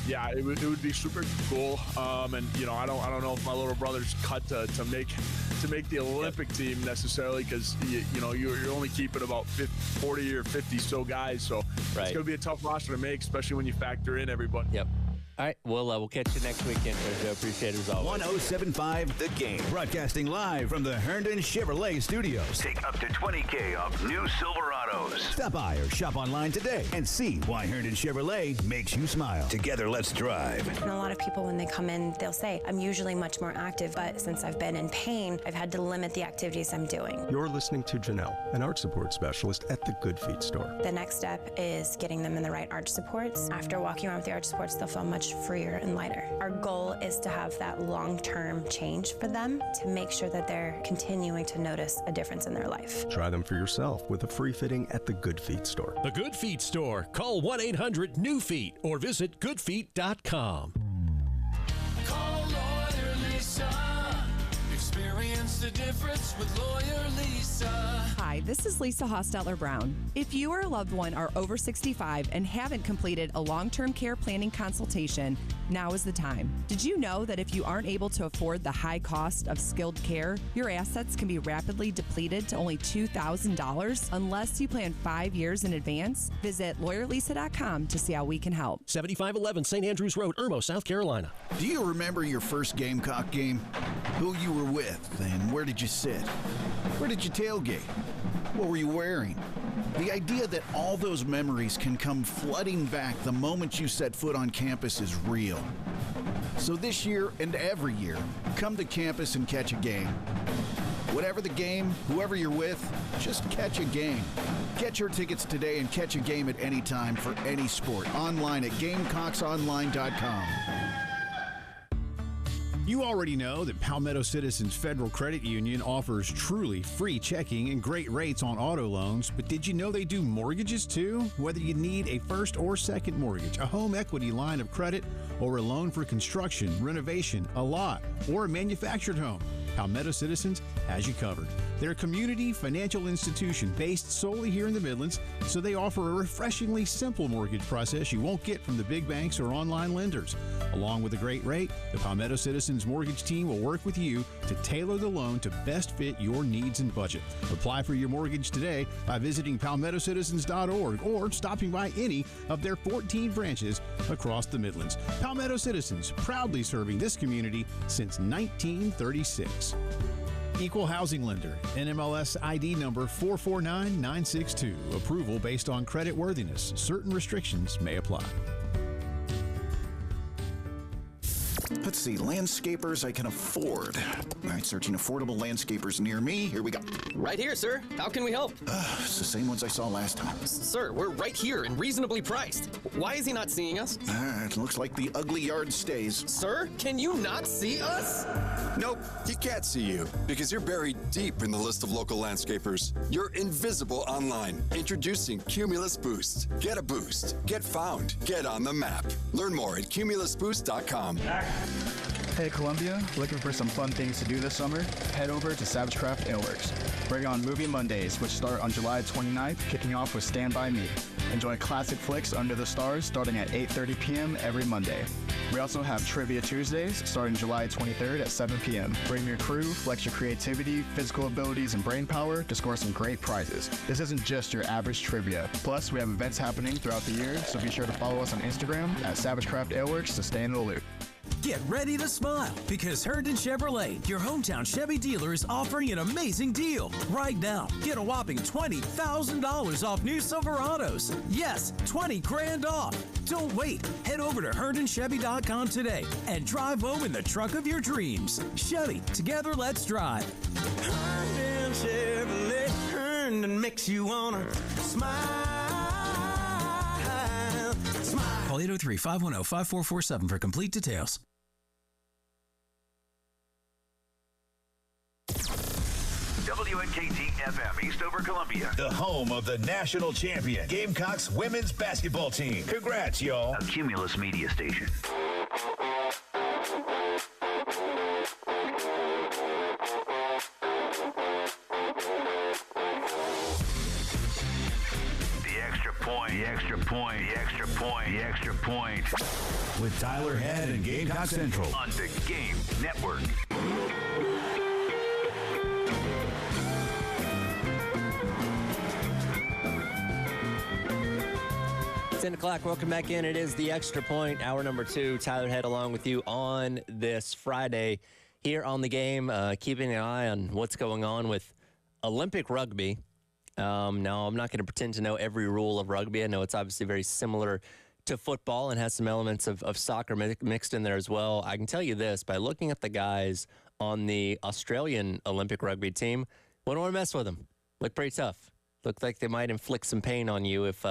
yeah, it would be super cool. And you know, I don't know if my little brother's cut to make the Olympic team necessarily, because you know you're only keeping about 40 or 50 so guys. So it's gonna be a tough roster to make, especially when you factor in everybody. Yep. All right, we'll catch you next weekend, Joe. Appreciate it as always. 107.5 The Game, broadcasting live from the Herndon Chevrolet Studios. Take up to $20K off new Silverados. Stop by or shop online today and see why Herndon Chevrolet makes you smile. Together, let's drive. And a lot of people, when they come in, they'll say, I'm usually much more active, but since I've been in pain, I've had to limit the activities I'm doing. You're listening to Janelle, an arch support specialist at the Good Feet store. The next step is getting them in the right arch supports. After walking around with the arch supports, they'll feel much freer and lighter. Our goal is to have that long-term change for them to make sure that they're continuing to notice a difference in their life. Try them for yourself with a free fitting at the Good Feet store. The Good Feet store. Call 1-800-NEW-FEET or visit goodfeet.com. Call Lawyer Lisa. Experience the difference with Lawyer Lisa. Hi, this is Lisa Hostetler-Brown. If you or a loved one are over 65 and haven't completed a long-term care planning consultation, now is the time. Did you know that if you aren't able to afford the high cost of skilled care, your assets can be rapidly depleted to only $2,000 unless you plan 5 years in advance? Visit lawyerlisa.com to see how we can help. 7511 St. Andrews Road, Irmo, South Carolina. Do you remember your first Gamecock game? Who you were with and where did you sit? Where did you tailgate? What were you wearing? The idea that all those memories can come flooding back the moment you set foot on campus is real. So this year and every year, come to campus and catch a game. Whatever the game, whoever you're with, just catch a game. Get your tickets today and catch a game at any time for any sport. Online at GamecocksOnline.com. You already know that Palmetto Citizens Federal Credit Union offers truly free checking and great rates on auto loans, but did you know they do mortgages too? Whether you need a first or second mortgage, a home equity line of credit, or a loan for construction, renovation, a lot, or a manufactured home, Palmetto Citizens has you covered. They're a community financial institution based solely here in the Midlands, so they offer a refreshingly simple mortgage process you won't get from the big banks or online lenders. Along with a great rate, the Palmetto Citizens Mortgage Team will work with you to tailor the loan to best fit your needs and budget. Apply for your mortgage today by visiting palmettocitizens.org or stopping by any of their 14 branches across the Midlands. Palmetto Citizens, proudly serving this community since 1936. Equal Housing Lender, NMLS ID number 449962. Approval based on credit worthiness. Certain restrictions may apply. Let's see, landscapers I can afford. All right, searching affordable landscapers near me. Here we go. Right here, sir. How can we help? It's the same ones I saw last time. Sir, we're right here and reasonably priced. Why is he not seeing us? It looks like the ugly yard stays. Sir, can you not see us? Nope, he can't see you because you're buried deep in the list of local landscapers. You're invisible online. Introducing Cumulus Boost. Get a boost. Get found. Get on the map. Learn more at cumulusboost.com. Hey Columbia, looking for some fun things to do this summer? Head over to Savage Craft Aleworks. Bring on Movie Mondays, which start on July 29th, kicking off with Stand By Me. Enjoy classic flicks under the stars starting at 8:30 p.m. every Monday. We also have Trivia Tuesdays starting July 23rd at 7 p.m. Bring your crew, flex your creativity, physical abilities, and brain power to score some great prizes. This isn't just your average trivia. Plus, we have events happening throughout the year, so be sure to follow us on Instagram at Savage Craft Aleworks to stay in the loop. Get ready to smile because Herndon Chevrolet, your hometown Chevy dealer, is offering an amazing deal. Right now, get a whopping $20,000 off new Silverados. Yes, 20 grand off. Don't wait. Head over to HerndonChevy.com today and drive home in the truck of your dreams. Chevy, together let's drive. Herndon Chevrolet, Herndon makes you wanna smile. Call 803-510-5447 for complete details. WNKT FM, Eastover, Columbia. The home of the national champion, Gamecocks women's basketball team. Congrats, y'all. A Cumulus media station. The extra point, the extra point, the extra point. With Tyler Head and Gamecock Central On the Game Network. 10 o'clock, welcome back in. It is the Extra Point, hour number 2. Tyler Head along with you on this Friday here on the Game, keeping an eye on what's going on with Olympic rugby. Now, I'm not going to pretend to know every rule of rugby. I know it's obviously very similar to football and has some elements of soccer mixed in there as well. I can tell you this, by looking at the guys on the Australian Olympic rugby team, wouldn't want to mess with them. Look pretty tough. Looked like they might inflict some pain on you if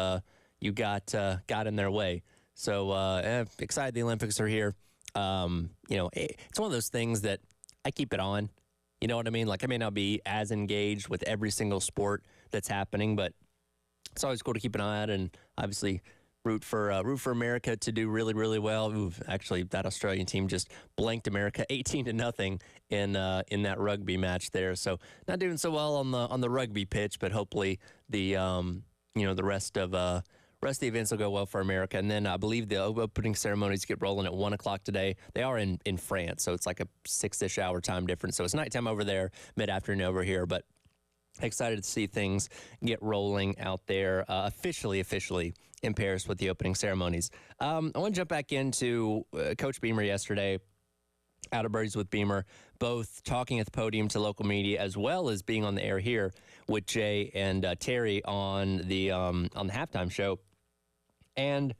you got in their way. So excited the Olympics are here. It's one of those things that I keep it on. You know what I mean? Like, I may not be as engaged with every single sport that's happening, but it's always cool to keep an eye on it, and obviously root for America to do really, really well. Ooh, actually, that Australian team just blanked America 18-0 in that rugby match there. So not doing so well on the rugby pitch, but hopefully the rest of the events will go well for America. And then I believe the opening ceremonies get rolling at 1 o'clock today. They are in France, so it's like a 6-ish hour time difference. So it's nighttime over there, mid-afternoon over here. But excited to see things get rolling out there officially in Paris with the opening ceremonies. I want to jump back into Coach Beamer yesterday. Out of Birdies with Beamer, both talking at the podium to local media as well as being on the air here with Jay and Terry on the halftime show. And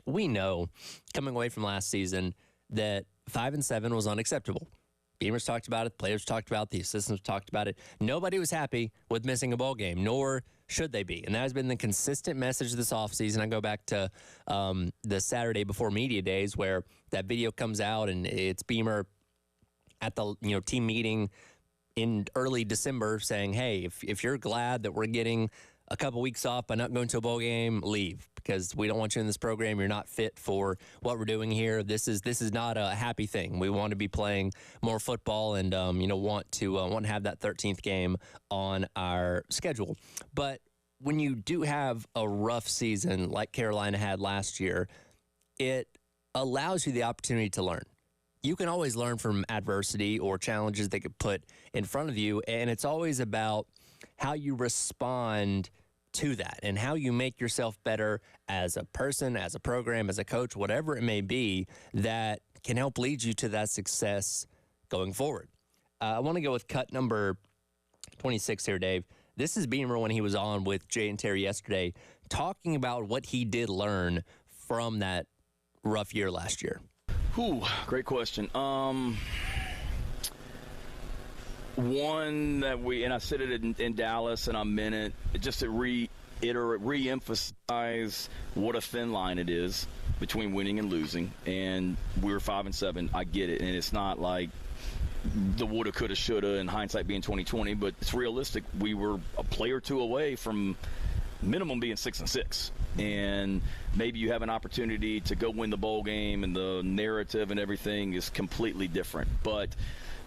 we know, coming away from last season, that 5-7 was unacceptable. Beamer's talked about it, the players talked about it, the assistants talked about it. Nobody was happy with missing a bowl game, nor should they be. And that has been the consistent message this offseason. I go back to the Saturday before media days where that video comes out and it's Beamer at the team meeting in early December saying, hey, if you're glad that we're getting a couple weeks off by not going to a bowl game, leave, because we don't want you in this program. You're not fit for what we're doing here. This is not a happy thing. We want to be playing more football and want to have that 13th game on our schedule. But when you do have a rough season like Carolina had last year, it allows you the opportunity to learn. You can always learn from adversity or challenges that get put in front of you, and it's always about how you respond to that and how you make yourself better as a person, as a program, as a coach, whatever it may be, that can help lead you to that success going forward. I want to go with cut number 26 here, Dave. This is Beamer when he was on with Jay and Terry yesterday, talking about what he did learn from that rough year last year. Great question. One that I said it in Dallas, and I meant it, just to re-emphasize what a thin line it is between winning and losing. And we were 5-7. I get it, and it's not like the woulda, coulda, shoulda, and hindsight being 20/20, but it's realistic. We were a play or two away from minimum being 6-6, and maybe you have an opportunity to go win the bowl game, and the narrative and everything is completely different. But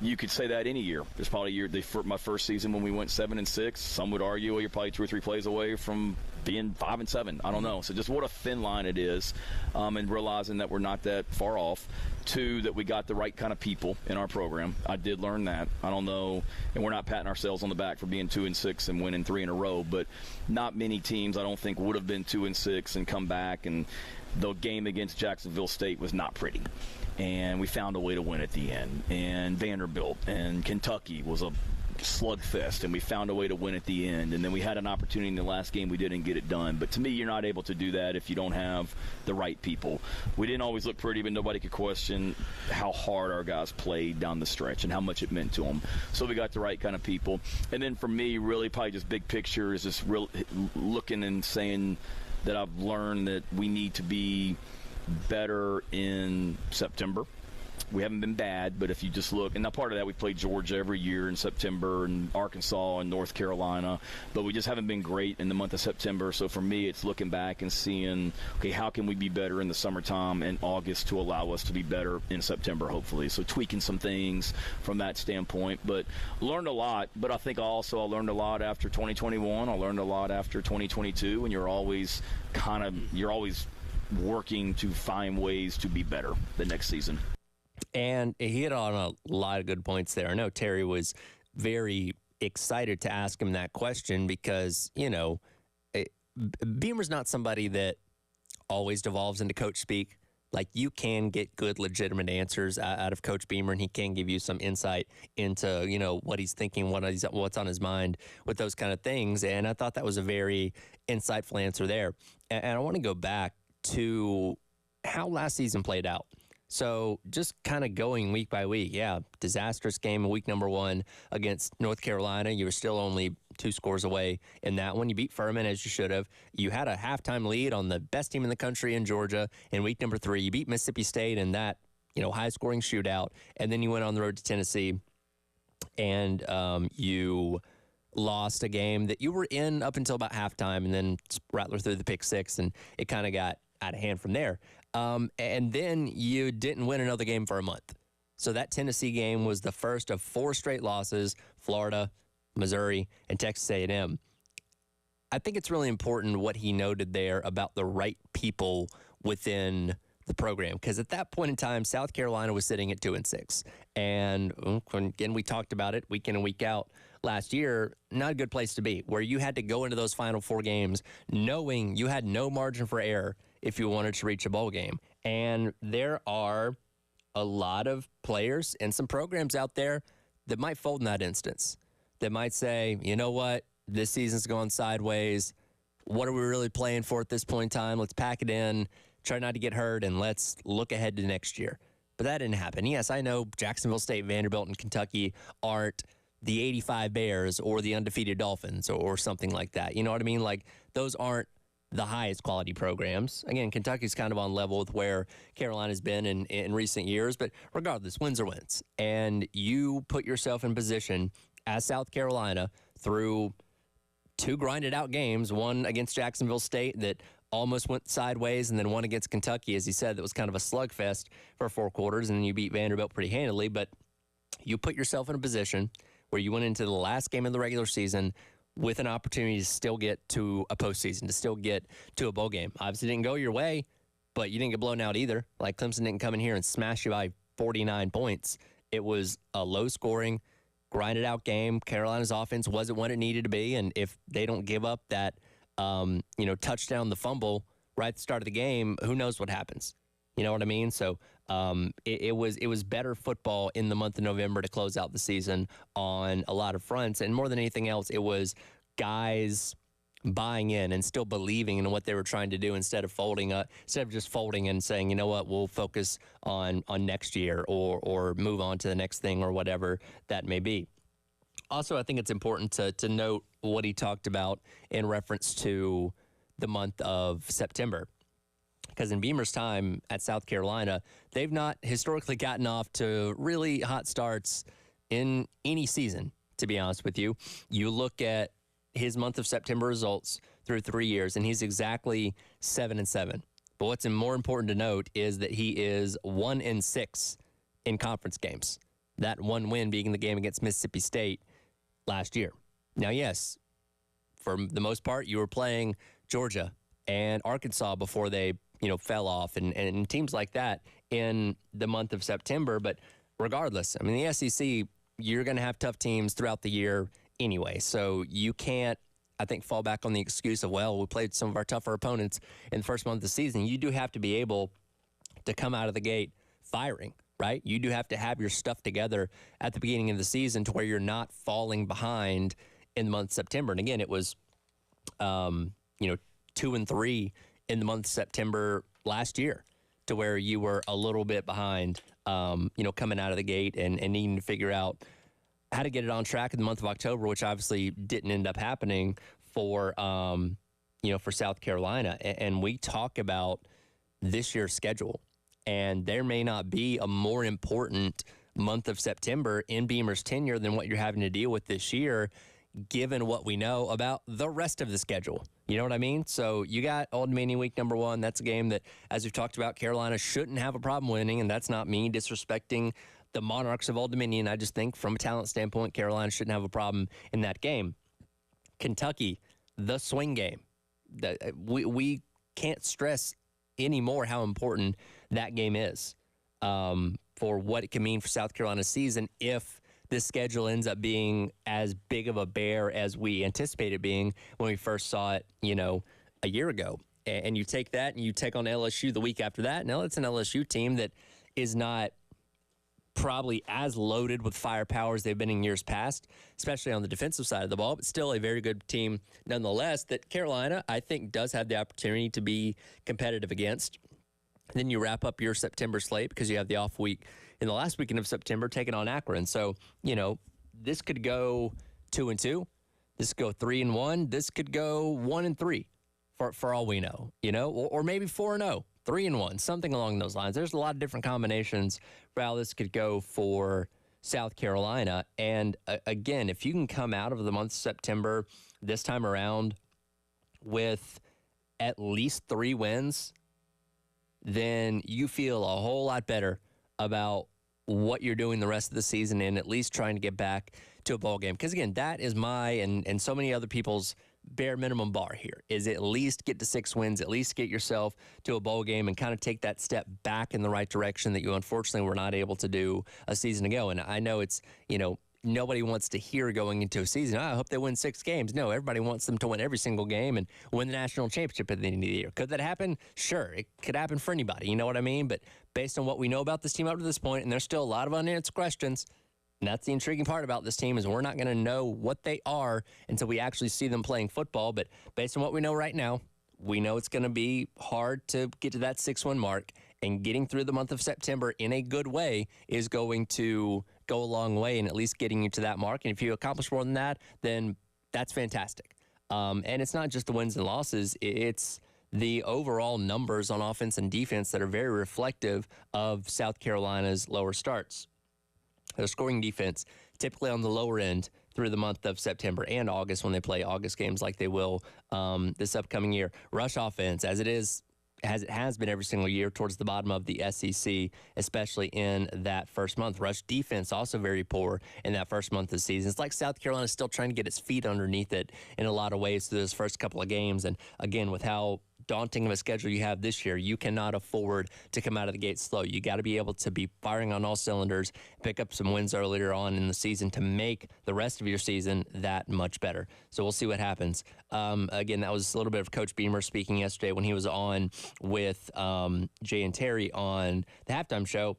you could say that any year. There's probably a year, my first season when we went 7-6. Some would argue, well, you're probably 2 or 3 plays away from being 5-7. I don't know. So just what a thin line it is, and realizing that we're not that far off. 2, that we got the right kind of people in our program. I did learn that. I don't know, and we're not patting ourselves on the back for being 2-6 and winning 3 in a row, but not many teams I don't think would have been 2-6 and come back. And the game against Jacksonville State was not pretty, and we found a way to win at the end. And Vanderbilt and Kentucky was a slugfest, and we found a way to win at the end. And then we had an opportunity in the last game, we didn't get it done. But to me, you're not able to do that if you don't have the right people. We didn't always look pretty, but nobody could question how hard our guys played down the stretch and how much it meant to them. So we got the right kind of people. And then for me, really probably just big picture is just real looking and saying that I've learned that we need to be better in September. We haven't been bad, but if you just look, and now part of that, we play Georgia every year in September, and Arkansas and North Carolina, but we just haven't been great in the month of September. So for me, it's looking back and seeing, okay, how can we be better in the summertime and August to allow us to be better in September, hopefully. So tweaking some things from that standpoint, but learned a lot. But I think also I learned a lot after 2021. I learned a lot after 2022, and you're always working to find ways to be better the next season. And he hit on a lot of good points there. I know Terry was very excited to ask him that question because, Beamer's not somebody that always devolves into coach speak. Like, you can get good, legitimate answers out of Coach Beamer, and he can give you some insight into, what he's thinking, what's on his mind with those kind of things. And I thought that was a very insightful answer there. And I want to go back to how last season played out. So just kind of going week by week, disastrous game in week number 1 against North Carolina. You were still only 2 scores away in that one. You beat Furman, as you should have. You had a halftime lead on the best team in the country in Georgia in week number 3. You beat Mississippi State in that, high-scoring shootout. And then you went on the road to Tennessee, and you lost a game that you were in up until about halftime, and then Rattler threw the pick 6, and it kind of got out of hand from there. And then you didn't win another game for a month. So that Tennessee game was the first of 4 straight losses: Florida, Missouri, and Texas A&M. I think it's really important what he noted there about the right people within the program, because at that point in time, South Carolina was sitting at 2-6. And again, we talked about it week in and week out last year. Not a good place to be, where you had to go into those final 4 games knowing you had no margin for error if you wanted to reach a bowl game. And there are a lot of players and some programs out there that might fold in that instance, that might say, you know what, this season's going sideways. What are we really playing for at this point in time? Let's pack it in, try not to get hurt, and let's look ahead to next year. But that didn't happen. Yes, I know Jacksonville State, Vanderbilt, and Kentucky aren't the 85 Bears or the undefeated Dolphins or something like that. You know what I mean? Like, those aren't the highest quality programs. Again, Kentucky's kind of on level with where Carolina's been in recent years, but regardless, wins are wins. And you put yourself in position as South Carolina through 2 grinded out games, one against Jacksonville State that almost went sideways, and then one against Kentucky, as he said, that was kind of a slugfest for 4 quarters, and then you beat Vanderbilt pretty handily. But you put yourself in a position where you went into the last game of the regular season with an opportunity to still get to a postseason, to still get to a bowl game. Obviously didn't go your way, but you didn't get blown out either. Like, Clemson didn't come in here and smash you by 49 points. It was a low-scoring, grinded-out game. Carolina's offense wasn't what it needed to be, and if they don't give up that, touchdown, the fumble right at the start of the game, who knows what happens? You know what I mean? So it was better football in the month of November to close out the season on a lot of fronts. And more than anything else, it was guys buying in and still believing in what they were trying to do instead of just folding and saying, you know what, we'll focus on next year or move on to the next thing or whatever that may be. Also, I think it's important to note what he talked about in reference to the month of September. Because in Beamer's time at South Carolina, they've not historically gotten off to really hot starts in any season, to be honest with you. You look at his month of September results through 3 years, and he's exactly 7-7. But what's more important to note is that he is 1-6 in conference games. That one win being the game against Mississippi State last year. Now, yes, for the most part, you were playing Georgia and Arkansas before they fell off and teams like that in the month of September. But regardless, I mean, the SEC, you're going to have tough teams throughout the year anyway. So you can't, I think, fall back on the excuse of, well, we played some of our tougher opponents in the first month of the season. You do have to be able to come out of the gate firing, right? You do have to have your stuff together at the beginning of the season to where you're not falling behind in the month of September. And again, it was, 2-3 in the month of September last year, to where you were a little bit behind, coming out of the gate and needing to figure out how to get it on track in the month of October, which obviously didn't end up happening for South Carolina. And we talk about this year's schedule And there may not be a more important month of September in Beamer's tenure than what you're having to deal with this year, given what we know about the rest of the schedule. You know what I mean? So you got Old Dominion week number 1. That's a game that, as we've talked about, Carolina shouldn't have a problem winning, and that's not me disrespecting the Monarchs of Old Dominion. I just think from a talent standpoint, Carolina shouldn't have a problem in that game. Kentucky, the swing game. We can't stress anymore how important that game is for what it can mean for South Carolina's season if this schedule ends up being as big of a bear as we anticipated it being when we first saw it, a year ago. And you take that and you take on LSU the week after that. Now it's an LSU team that is not probably as loaded with firepower as they've been in years past, especially on the defensive side of the ball, but still a very good team nonetheless that Carolina, I think, does have the opportunity to be competitive against. Then you wrap up your September slate because you have the off week in the last weekend of September taking on Akron. So, this could go 2-2. This could go 3-1. This could go 1-3 for all we know, or maybe 4-0, 3-1, something along those lines. There's a lot of different combinations for how this could go for South Carolina. And again, if you can come out of the month of September this time around with at least 3 wins, then you feel a whole lot better about what you're doing the rest of the season and at least trying to get back to a bowl game. Because, again, that is my and so many other people's bare minimum bar here, is at least get to 6 wins, at least get yourself to a bowl game and kind of take that step back in the right direction that you unfortunately were not able to do a season ago. And I know it's, nobody wants to hear going into a season, I hope they win 6 games. No, everybody wants them to win every single game and win the national championship at the end of the year. Could that happen? Sure, it could happen for anybody. You know what I mean? But based on what we know about this team up to this point, and there's still a lot of unanswered questions, and that's the intriguing part about this team, is we're not going to know what they are until we actually see them playing football. But based on what we know right now, we know it's going to be hard to get to that 6-win mark, and getting through the month of September in a good way is going to go a long way in at least getting you to that mark. And if you accomplish more than that, then that's fantastic. And it's not just the wins and losses. It's the overall numbers on offense and defense that are very reflective of South Carolina's lower starts. Their scoring defense typically on the lower end through the month of September and August when they play August games like they will this upcoming year. Rush offense, as it has been every single year, towards the bottom of the SEC, especially in that first month. Rush defense also very poor in that first month of the season. It's like South Carolina is still trying to get its feet underneath it in a lot of ways through those first couple of games. And again, with how daunting of a schedule you have this year, you cannot afford to come out of the gate slow. You got to be able to be firing on all cylinders, pick up some wins earlier on in the season to make the rest of your season that much better. So we'll see what happens. Again, that was a little bit of Coach Beamer speaking yesterday when he was on with Jay and Terry on the halftime show.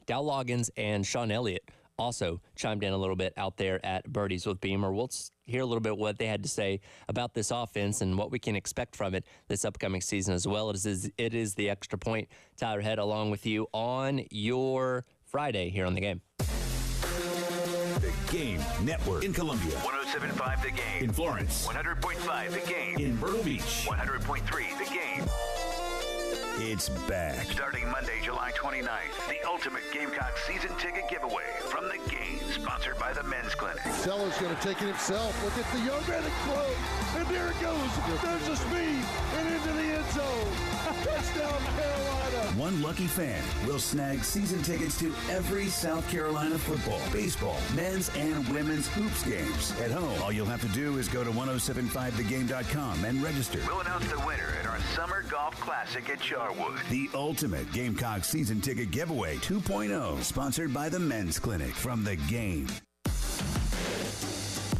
Dow Loggins and Sean Elliott also chimed in a little bit out there at Birdies with Beamer. We'll hear a little bit what they had to say about this offense and what we can expect from it this upcoming season, as well as it is the Extra Point. Tyler Head along with you on your Friday here on The Game. The Game Network in Columbia. 107.5 The Game. In Florence. 100.5 The Game. In Myrtle Beach. 100.3 The Game. It's back. Starting Monday, July 29th, the ultimate Gamecocks season ticket giveaway from The Game, sponsored by the Men's Clinic. Seller's going to take it himself. Look at the young man throw, and there it goes. There's a speed and into the end zone. Touchdown, Carolina. One lucky fan will snag season tickets to every South Carolina football, baseball, men's and women's hoops games. At home, all you'll have to do is go to 1075thegame.com and register. We'll announce the winner at our Summer Golf Classic at Charwood. The ultimate Gamecock season ticket giveaway 2.0, sponsored by the Men's Clinic from The Game.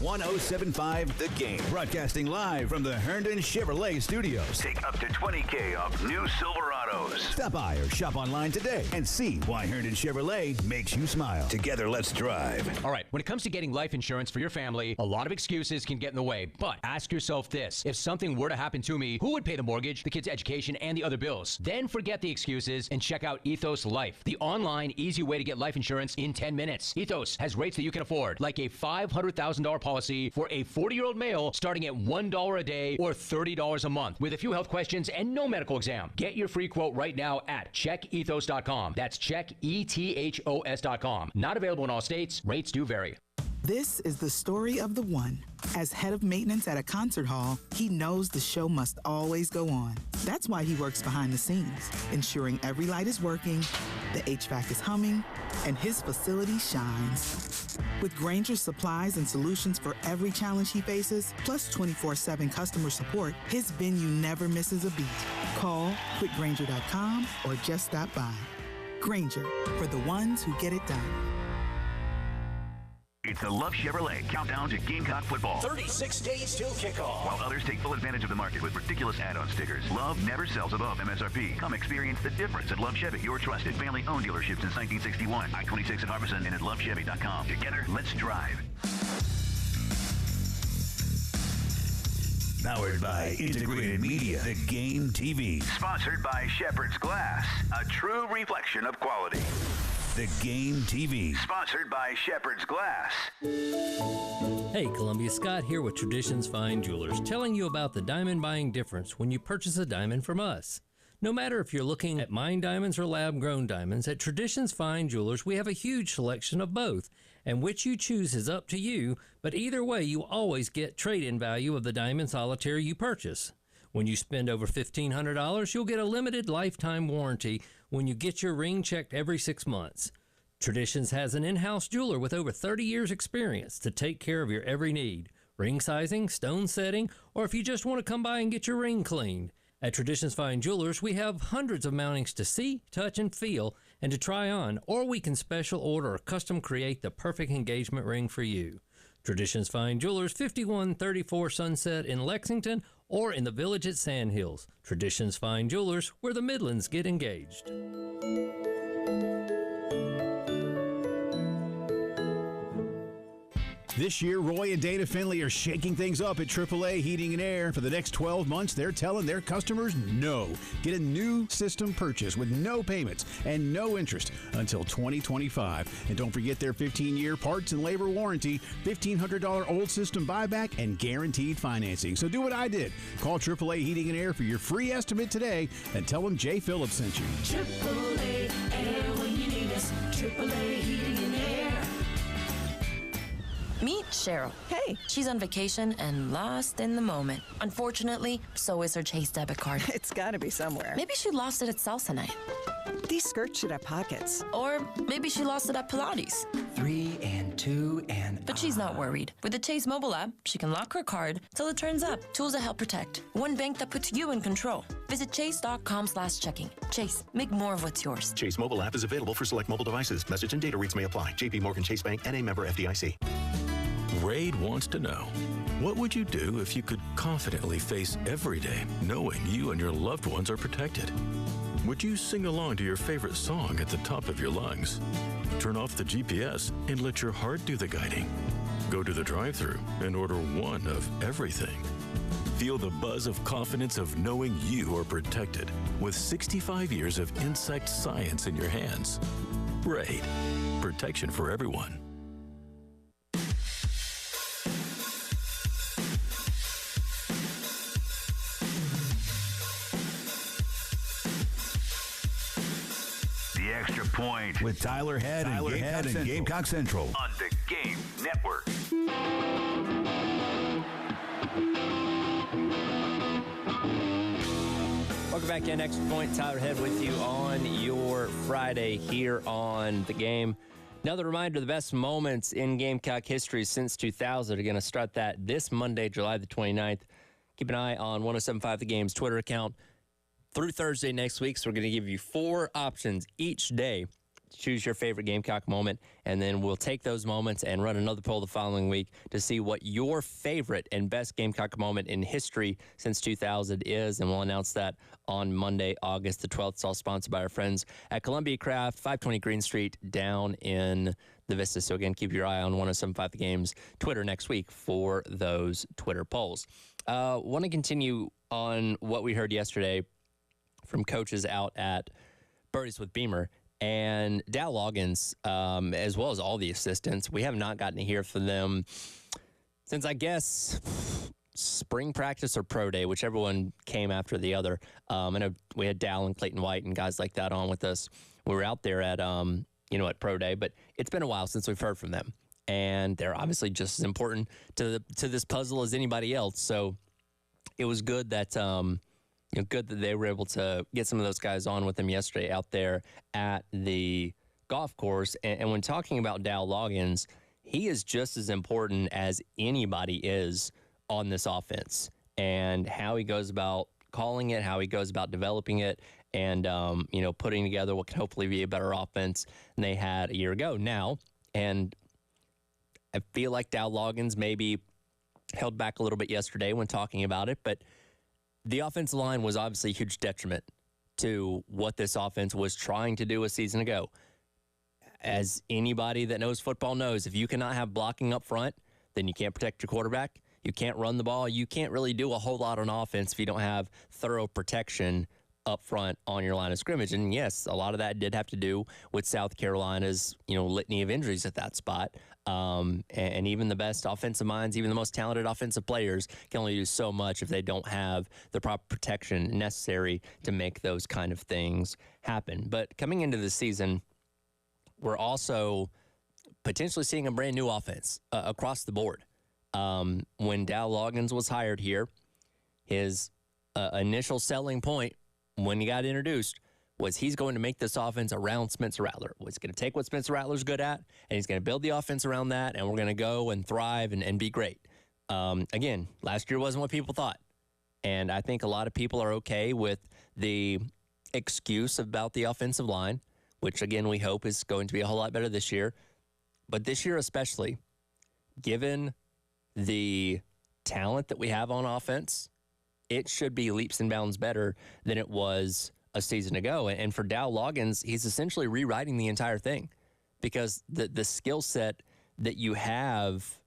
1075 The Game, broadcasting live from the Herndon Chevrolet Studios. Take up to $20K off new Silverados. Stop by or shop online today and see why Herndon Chevrolet makes you smile. Together, let's drive. All right, when it comes to getting life insurance for your family, a lot of excuses can get in the way. But ask yourself this: if something were to happen to me, who would pay the mortgage, the kids' education, and the other bills? Then forget the excuses and check out Ethos Life, the online, easy way to get life insurance in 10 minutes. Ethos has rates that you can afford, like a $500,000 policy policy for a 40-year-old male starting at $1 a day or $30 a month with a few health questions and no medical exam. Get your free quote right now at checkethos.com. That's checkethos.com. Not available in all states. Rates do vary. This is the story of the one. As head of maintenance at a concert hall, he knows the show must always go on. That's why he works behind the scenes, ensuring every light is working, the HVAC is humming, and his facility shines. With Grainger's supplies and solutions for every challenge he faces, plus 24/7 customer support, his venue never misses a beat. Call quickgrainger.com or just stop by. Grainger, for the ones who get it done. It's the Love Chevrolet countdown to Gamecock football. 36 days till kickoff. While others take full advantage of the market with ridiculous add-on stickers, Love never sells above MSRP. Come experience the difference at Love Chevy, your trusted family-owned dealership since 1961. I-26 at Harbison and at lovechevy.com. Together, let's drive. Powered by Integrated Media, The Game TV. Sponsored by Shepherd's Glass, a true reflection of quality. The Game TV. Sponsored by Shepherd's Glass. Hey, Columbia, Scott here with Traditions Fine Jewelers, telling you about the diamond buying difference when you purchase a diamond from us. No matter if you're looking at mined diamonds or lab-grown diamonds, at Traditions Fine Jewelers, we have a huge selection of both, and which you choose is up to you, but either way, you always get trade-in value of the diamond solitaire you purchase. When you spend over $1,500, you'll get a limited lifetime warranty when you get your ring checked every 6 months. Traditions has an in-house jeweler with over 30 years experience to take care of your every need. Ring sizing, stone setting, or if you just want to come by and get your ring cleaned. At Traditions Fine Jewelers, we have hundreds of mountings to see, touch, and feel, and to try on, or we can special order or custom create the perfect engagement ring for you. Traditions Fine Jewelers, 5134 Sunset in Lexington, or in the Village at Sand Hills. Traditions Fine Jewelers, where the Midlands get engaged. This year, Roy and Dana Finley are shaking things up at AAA Heating and Air. For the next 12 months, they're telling their customers no. Get a new system purchase with no payments and no interest until 2025. And don't forget their 15-year parts and labor warranty, $1,500 old system buyback, and guaranteed financing. So do what I did. Call AAA Heating and Air for your free estimate today and tell them Jay Phillips sent you. AAA Air when you need us. AAA Heating and Air. Meet Cheryl. Hey. She's on vacation and lost in the moment. Unfortunately, so is her Chase debit card. It's gotta be somewhere. Maybe she lost it at salsa night. These skirts should have pockets. Or maybe she lost it at Pilates. 3 and 2 and... But she's not worried. With the Chase mobile app, she can lock her card till it turns up. Tools that help protect. One bank that puts you in control. Visit chase.com/checking. Chase, make more of what's yours. Chase mobile app is available for select mobile devices. Message and data rates may apply. JP Morgan Chase Bank, N.A. member FDIC. Raid wants to know, what would you do if you could confidently face every day knowing you and your loved ones are protected? Would you sing along to your favorite song at the top of your lungs? Turn off the GPS and let your heart do the guiding. Go to the drive-thru and order one of everything. Feel the buzz of confidence of knowing you are protected with 65 years of insect science in your hands. Raid. Protection for everyone. Extra Point with Tyler Head and Gamecock Central on the Game Network. Welcome back in Extra Point. Tyler Head with you on your Friday here on The Game. Another reminder, the best moments in Gamecock history since 2000 are going to start that this Monday, July the 29th. Keep an eye on 1075 The Game's Twitter account through Thursday next week. So we're going to give you 4 options each day to choose your favorite Gamecock moment, and then we'll take those moments and run another poll the following week to see what your favorite and best Gamecock moment in history since 2000 is, and we'll announce that on Monday, August the 12th. It's all sponsored by our friends at Columbia Craft, 520 Green Street, down in the Vista. So again, keep your eye on 1075 The Game's Twitter next week for those Twitter polls. Want to continue on what we heard yesterday from coaches out at Birdies with Beamer and Dow Loggins, as well as all the assistants. We have not gotten to hear from them since I guess spring practice or pro day, whichever one came after the other. I know we had Dal and Clayton White and guys like that on with us. We were out there at at pro day, but it's been a while since we've heard from them, and they're obviously just as important to this puzzle as anybody else. So it was good that good that they were able to get some of those guys on with them yesterday out there at the golf course. And when talking about Dal Loggins, he is just as important as anybody is on this offense, and how he goes about calling it, how he goes about developing it, and putting together what can hopefully be a better offense than they had a year ago now. And I feel like Dal Loggins maybe held back a little bit yesterday when talking about it, but the offensive line was obviously a huge detriment to what this offense was trying to do a season ago. As anybody that knows football knows, if you cannot have blocking up front, then you can't protect your quarterback. You can't run the ball. You can't really do a whole lot on offense if you don't have thorough protection up front on your line of scrimmage. And yes, a lot of that did have to do with South Carolina's, litany of injuries at that spot. And even the best offensive minds, even the most talented offensive players can only do so much if they don't have the proper protection necessary to make those kind of things happen. But coming into the season, we're also potentially seeing a brand new offense across the board. When Dal Loggins was hired here, his initial selling point when he got introduced was he's going to make this offense around Spencer Rattler. He's going to take what Spencer Rattler's good at, and he's going to build the offense around that, and we're going to go and thrive and be great. Again, last year wasn't what people thought, and I think a lot of people are okay with the excuse about the offensive line, which, again, we hope is going to be a whole lot better this year. But this year especially, given the talent that we have on offense, it should be leaps and bounds better than it was a season ago. And for Dal Loggins, he's essentially rewriting the entire thing, because the skill set that you have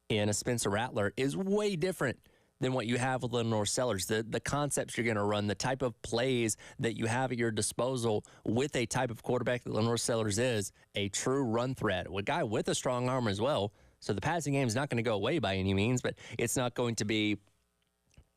in a Spencer Rattler is way different than what you have with Lenore Sellers. The concepts you're going to run, the type of plays that you have at your disposal with a type of quarterback that Lenore Sellers is, a true run threat, a guy with a strong arm as well. So the passing game is not going to go away by any means, but it's not going to be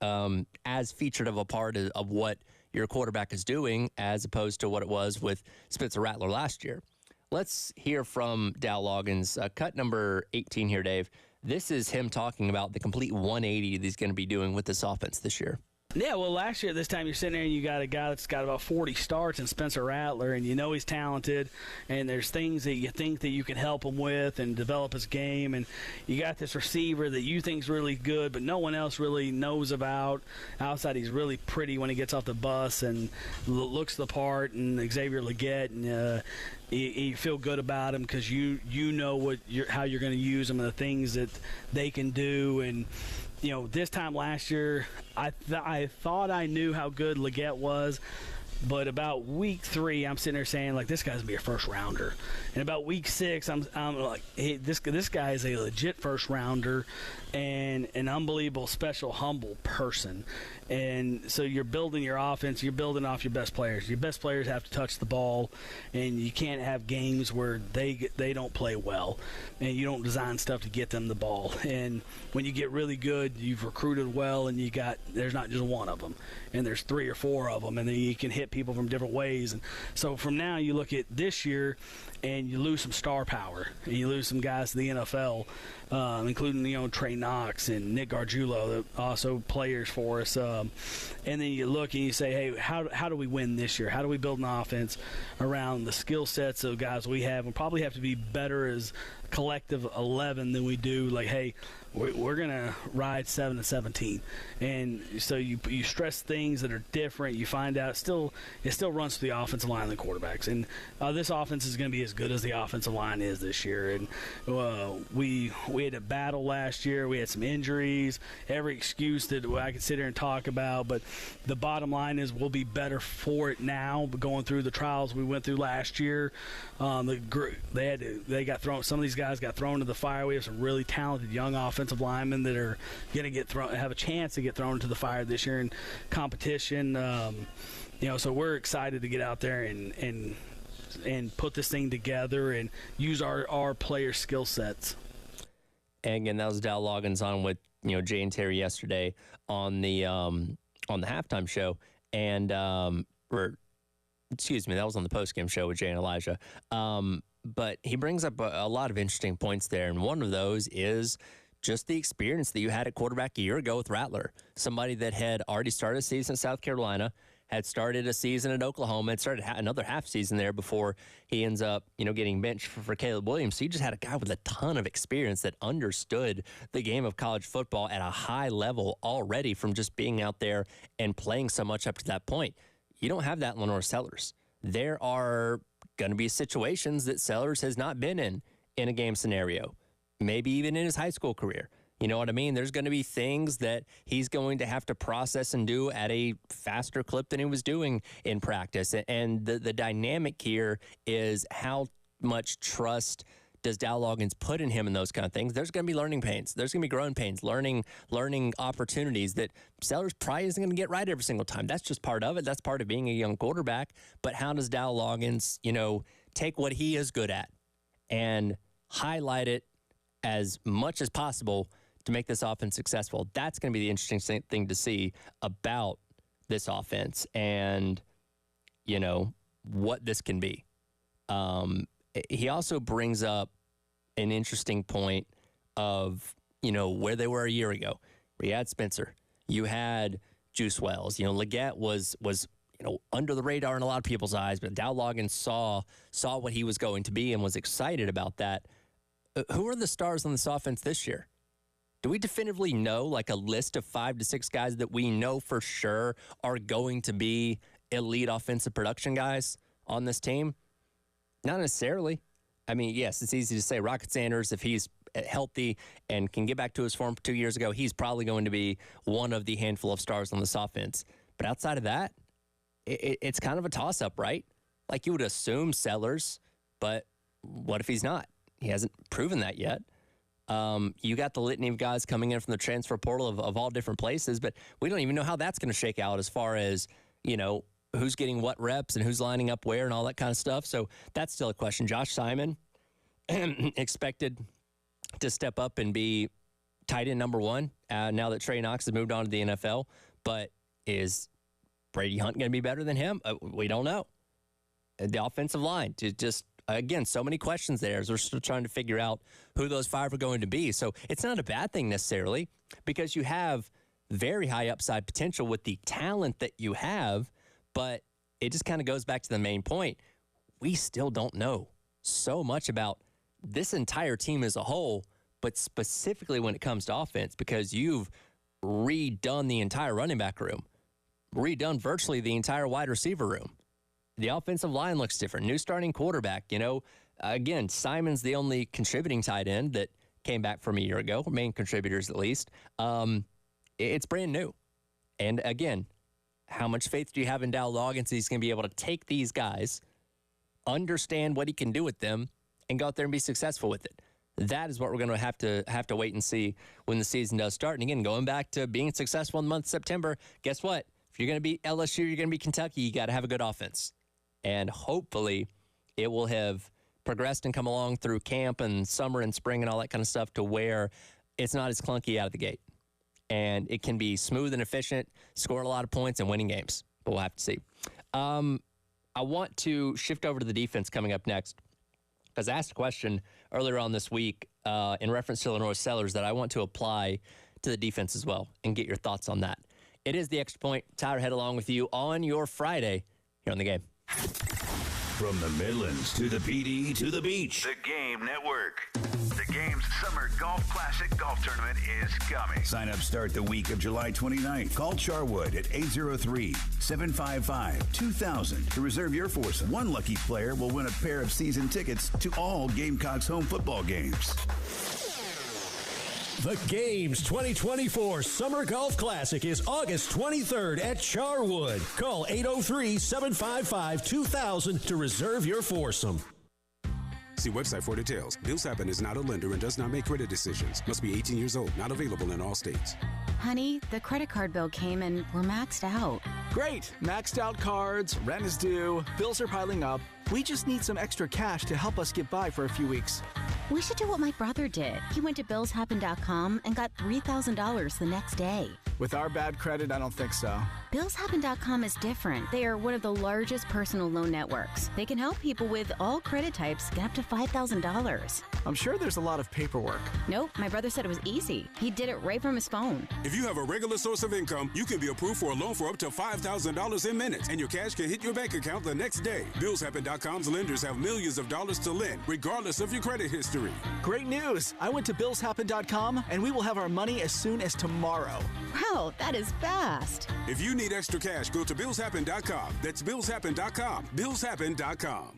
as featured of a part of what your quarterback is doing as opposed to what it was with Spencer Rattler last year. Let's hear from Dal Loggins. Cut number 18 here, Dave. This is him talking about the complete 180 that he's going to be doing with this offense this year. Yeah, well, last year at this time, you're sitting there and you got a guy that's got about 40 starts in Spencer Rattler, and he's talented, and there's things that you think that you can help him with and develop his game, and you got this receiver that you think's really good, but no one else really knows about. Outside, he's really pretty when he gets off the bus and looks the part, and Xavier Legette, and you feel good about him because you know how you're going to use them and the things that they can do. And this time last year, I thought I knew how good Legette was, but about week 3, I'm sitting there saying, like, this guy's going to be a first-rounder. And about week 6, I'm like, hey, this guy is a legit first-rounder and an unbelievable, special, humble person. And so you're building your offense, you're building off your best players. Your best players have to touch the ball, and you can't have games where they don't play well, and you don't design stuff to get them the ball. And when you get really good, you've recruited well, and there's not just one of them, and there's 3 or 4 of them, and then you can hit people from different ways. And so from now, you look at this year, and you lose some star power, and you lose some guys to the NFL, including Trey Knox and Nick Gargiulo, also players for us. And then you look and you say, hey, how do we win this year? How do we build an offense around the skill sets of guys we have? We probably have to be better as collective 11 than we do. Like, hey, we're going to ride 7-17. And so you stress things that are different. You find out it still runs through the offensive line and the quarterbacks. And this offense is going to be as good as the offensive line is this year. And we had a battle last year. We had some injuries, every excuse that I could sit here and talk about. But the bottom line is we'll be better for it now. But going through the trials we went through last year, they got thrown. Some of these guys got thrown to the fire. We have some really talented young offensive linemen that are going to have a chance to get thrown into the fire this year in competition. So we're excited to get out there and put this thing together and use our player skill sets. And again, that was Dow Loggins on with Jay and Terry yesterday on the halftime show, and excuse me, that was on the postgame show with Jay and Elijah. But he brings up a lot of interesting points there, and one of those is just the experience that you had at quarterback a year ago with Rattler, somebody that had already started a season at South Carolina, had started a season at Oklahoma, had started another half season there before he ends up, getting benched for Caleb Williams. So you just had a guy with a ton of experience that understood the game of college football at a high level already from just being out there and playing so much up to that point. You don't have that in Lenore Sellers. There are going to be situations that Sellers has not been in a game scenario, maybe even in his high school career. You know what I mean? There's going to be things that he's going to have to process and do at a faster clip than he was doing in practice. And the dynamic here is how much trust does Dow Loggins put in him and those kind of things. There's going to be learning pains. There's going to be growing pains, learning opportunities that Sellers probably isn't going to get right every single time. That's just part of it. That's part of being a young quarterback. But how does Dow Loggins, take what he is good at and highlight it as much as possible to make this offense successful? That's going to be the interesting thing to see about this offense and, what this can be. He also brings up an interesting point of, where they were a year ago. Where you had Spencer. You had Juice Wells. Leggett was under the radar in a lot of people's eyes, but Dow Loggins saw what he was going to be and was excited about that. Who are the stars on this offense this year? Do we definitively know, like, a list of 5 to 6 guys that we know for sure are going to be elite offensive production guys on this team? Not necessarily. I mean, yes, it's easy to say Rocket Sanders, if he's healthy and can get back to his form 2 years ago, he's probably going to be one of the handful of stars on this offense. But outside of that, it's kind of a toss-up, right? Like, you would assume Sellers, but what if he's not? He hasn't proven that yet. You got the litany of guys coming in from the transfer portal of all different places, but we don't even know how that's going to shake out as far as, who's getting what reps and who's lining up where and all that kind of stuff. So that's still a question. Josh Simon expected to step up and be tight end number 1 now that Trey Knox has moved on to the NFL. But is Brady Hunt going to be better than him? We don't know. The offensive line, again, so many questions there as we're still trying to figure out who those 5 are going to be. So it's not a bad thing necessarily because you have very high upside potential with the talent that you have, but it just kind of goes back to the main point. We still don't know so much about this entire team as a whole, but specifically when it comes to offense, because you've redone the entire running back room, redone virtually the entire wide receiver room. The offensive line looks different. New starting quarterback, Again, Simon's the only contributing tight end that came back from a year ago, main contributors at least. It's brand new. And again, how much faith do you have in Dow Loggins? He's going to be able to take these guys, understand what he can do with them, and go out there and be successful with it. That is what we're going to have to wait and see when the season does start. And again, going back to being successful in the month of September, guess what? If you're going to beat LSU, you're going to beat Kentucky, you got to have a good offense. And hopefully it will have progressed and come along through camp and summer and spring and all that kind of stuff to where it's not as clunky out of the gate. And it can be smooth and efficient, scoring a lot of points and winning games. But we'll have to see. I want to shift over to the defense coming up next, because I asked a question earlier on this week in reference to Lenore Sellers that I want to apply to the defense as well and get your thoughts on that. It is the Extra Point. Tyler Head along with you on your Friday here on The Game. From the Midlands to the PD to the beach. The Game Network. The Game's Summer Golf Classic Golf Tournament is coming. Sign-ups start the week of July 29th. Call Charwood at 803-755-2000 to reserve your foursome. One lucky player will win a pair of season tickets to all Gamecocks home football games. The Games 2024 Summer Golf Classic is August 23rd at Charwood. Call 803-755-2000 to reserve your foursome. See website for details. Bill Sappin is not a lender and does not make credit decisions. Must be 18 years old. Not available in all states. Honey, the credit card bill came and we're maxed out. Great. Maxed out cards, rent is due, bills are piling up. We just need some extra cash to help us get by for a few weeks. We should do what my brother did. He went to BillsHappen.com and got $3,000 the next day. With our bad credit, I don't think so. BillsHappen.com is different. They are one of the largest personal loan networks. They can help people with all credit types get up to $5,000. I'm sure there's a lot of paperwork. Nope, my brother said it was easy. He did it right from his phone. If you have a regular source of income, you can be approved for a loan for up to $5,000 in minutes, and your cash can hit your bank account the next day. BillsHappen.com's lenders have millions of dollars to lend, regardless of your credit history. Great news! I went to BillsHappen.com, and we will have our money as soon as tomorrow. Wow, that is fast. If you need extra cash, go to BillsHappen.com. That's BillsHappen.com. BillsHappen.com.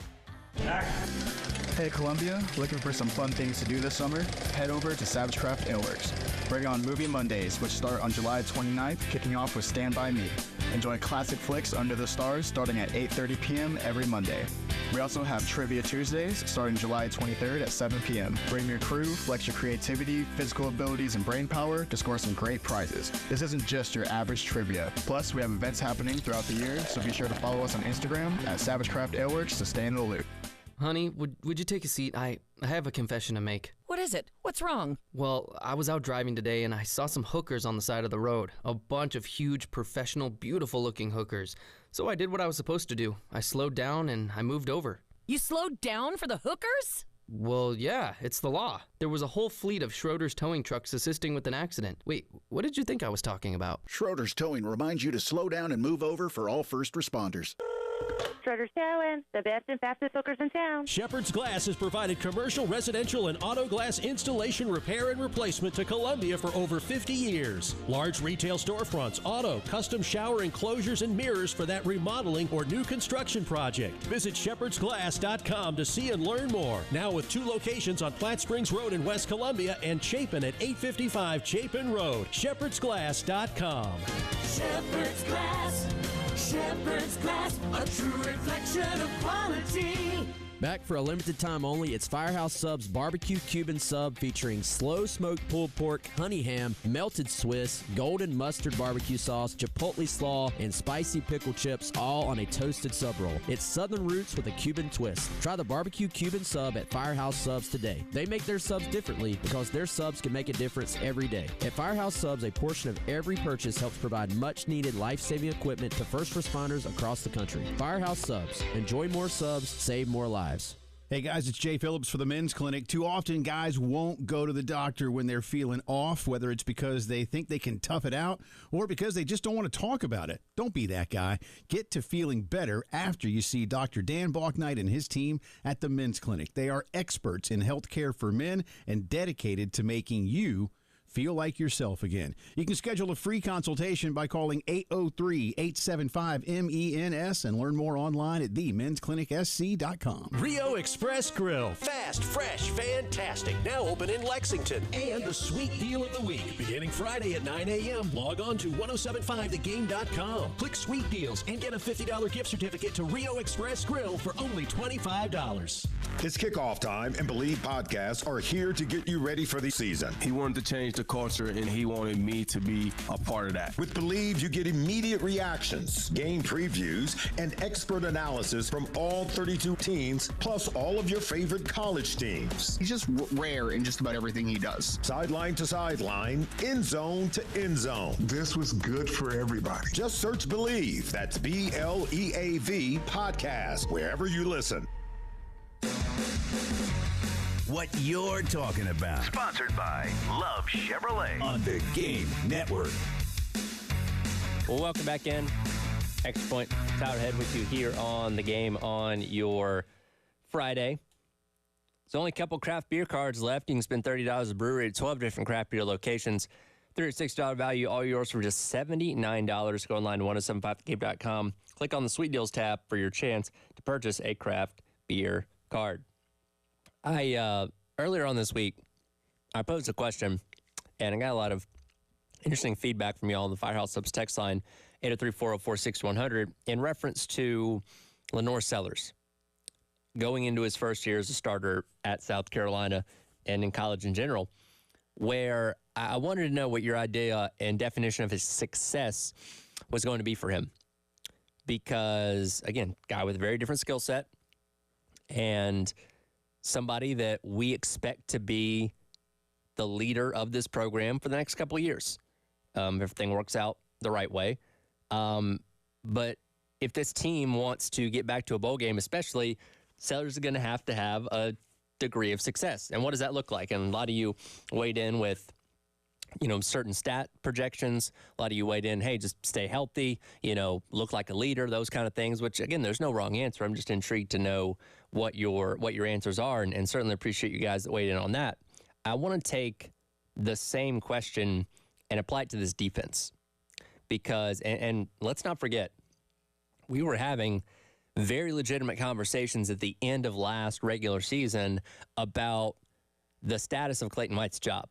Hey Columbia, looking for some fun things to do this summer? Head over to Savage Craft Aleworks. Bring on Movie Mondays, which start on July 29th, kicking off with Stand By Me. Enjoy classic flicks under the stars starting at 8:30 p.m. every Monday. We also have Trivia Tuesdays starting July 23rd at 7 p.m. Bring your crew, flex your creativity, physical abilities, and brain power to score some great prizes. This isn't just your average trivia. Plus, we have events happening throughout the year, so be sure to follow us on Instagram at Savage Craft Aleworks to stay in the loop. Honey, would you take a seat? I have a confession to make. What is it? What's wrong? Well, I was out driving today and I saw some hookers on the side of the road. A bunch of huge, professional, beautiful-looking hookers. So I did what I was supposed to do. I slowed down and I moved over. You slowed down for the hookers? Well, yeah, it's the law. There was a whole fleet of Schroeder's towing trucks assisting with an accident. Wait, what did you think I was talking about? Schroeder's Towing reminds you to slow down and move over for all first responders. Schroeder's Towing, the best and fastest hookers in town. Shepherd's Glass has provided commercial, residential, and auto glass installation, repair, and replacement to Columbia for over 50 years. Large retail storefronts, auto, custom shower enclosures, and mirrors for that remodeling or new construction project. Visit shepherdsglass.com to see and learn more. Now with 2 locations on Flat Springs Road in West Columbia and Chapin at 855 Chapin Road. shepherdsglass.com. Shepherd's Glass. Shepherd's Glass, a true reflection of quality. Back for a limited time only, it's Firehouse Subs Barbecue Cuban Sub featuring slow smoked pulled pork, honey ham, melted Swiss, golden mustard barbecue sauce, chipotle slaw, and spicy pickle chips, all on a toasted sub roll. It's Southern roots with a Cuban twist. Try the Barbecue Cuban Sub at Firehouse Subs today. They make their subs differently because their subs can make a difference every day. At Firehouse Subs, a portion of every purchase helps provide much-needed life-saving equipment to first responders across the country. Firehouse Subs. Enjoy more subs, save more lives. Hey guys, it's Jay Phillips for the Men's Clinic. Too often guys won't go to the doctor when they're feeling off, whether it's because they think they can tough it out or because they just don't want to talk about it. Don't be that guy. Get to feeling better after you see Dr. Dan Balknight and his team at the Men's Clinic. They are experts in health care for men and dedicated to making you feel like yourself again. You can schedule a free consultation by calling 803-875-MENS and learn more online at themensclinicsc.com. Rio Express Grill. Fast, fresh, fantastic. Now open in Lexington. And the sweet deal of the week. Beginning Friday at 9 a.m. Log on to 1075thegame.com. Click Sweet Deals and get a $50 gift certificate to Rio Express Grill for only $25. It's kickoff time, and Believe podcasts are here to get you ready for the season. He wanted to change the culture, and he wanted me to be a part of that. With Believe, you get immediate reactions, game previews, and expert analysis from all 32 teams, plus all of your favorite college teams. He's just rare in just about everything he does. Sideline to sideline, end zone to end zone. This was good for everybody. Just search Believe. That's BLEAV podcast, wherever you listen. What you're talking about. Sponsored by Love Chevrolet on the Game Network. Well, welcome back in. Extra Point, Tyler Head with you here on the game on your Friday. There's only a couple craft beer cards left. You can spend $30 at a brewery at 12 different craft beer locations. $36 value, all yours for just $79. Go online to 1075thegame.com. Click on the Sweet Deals tab for your chance to purchase a craft beer card. Earlier on this week, I posed a question, and I got a lot of interesting feedback from y'all on the Firehouse Subs text line, 803-404-6100, in reference to Lenore Sellers going into his first year as a starter at South Carolina and in college in general, where I wanted to know what your idea and definition of his success was going to be for him. Because, again, guy with a very different skill set, and somebody that we expect to be the leader of this program for the next couple of years. If everything works out the right way. But if this team wants to get back to a bowl game, especially, Sellers are going to have a degree of success. And what does that look like? And a lot of you weighed in with, certain stat projections. A lot of you weighed in, hey, just stay healthy, look like a leader, those kind of things, which, again, there's no wrong answer. I'm just intrigued to know what your answers are, and certainly appreciate you guys that weighed in on that. I want to take the same question and apply it to this defense because, and let's not forget, we were having very legitimate conversations at the end of last regular season about the status of Clayton White's job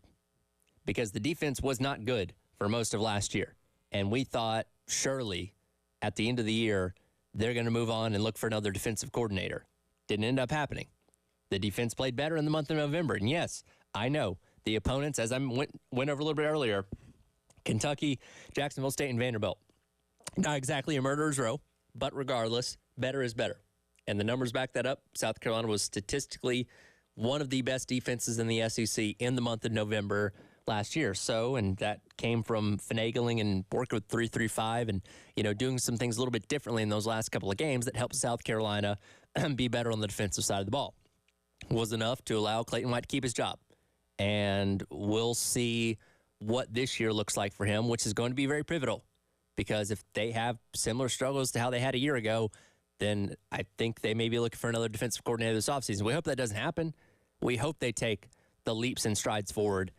because the defense was not good for most of last year. And we thought, surely, at the end of the year, they're going to move on and look for another defensive coordinator. Didn't end up happening. The defense played better in the month of November. And yes, I know the opponents, as I went over a little bit earlier, Kentucky, Jacksonville State, and Vanderbilt. Not exactly a murderer's row, but regardless, better is better. And the numbers back that up. South Carolina was statistically one of the best defenses in the SEC in the month of November last year. So, and that came from finagling and working with 3-3-5 and, doing some things a little bit differently in those last couple of games that helped South Carolina be better on the defensive side of the ball. Was enough to allow Clayton White to keep his job. And we'll see what this year looks like for him, which is going to be very pivotal. Because if they have similar struggles to how they had a year ago, then I think they may be looking for another defensive coordinator this offseason. We hope that doesn't happen. We hope they take the leaps and strides forward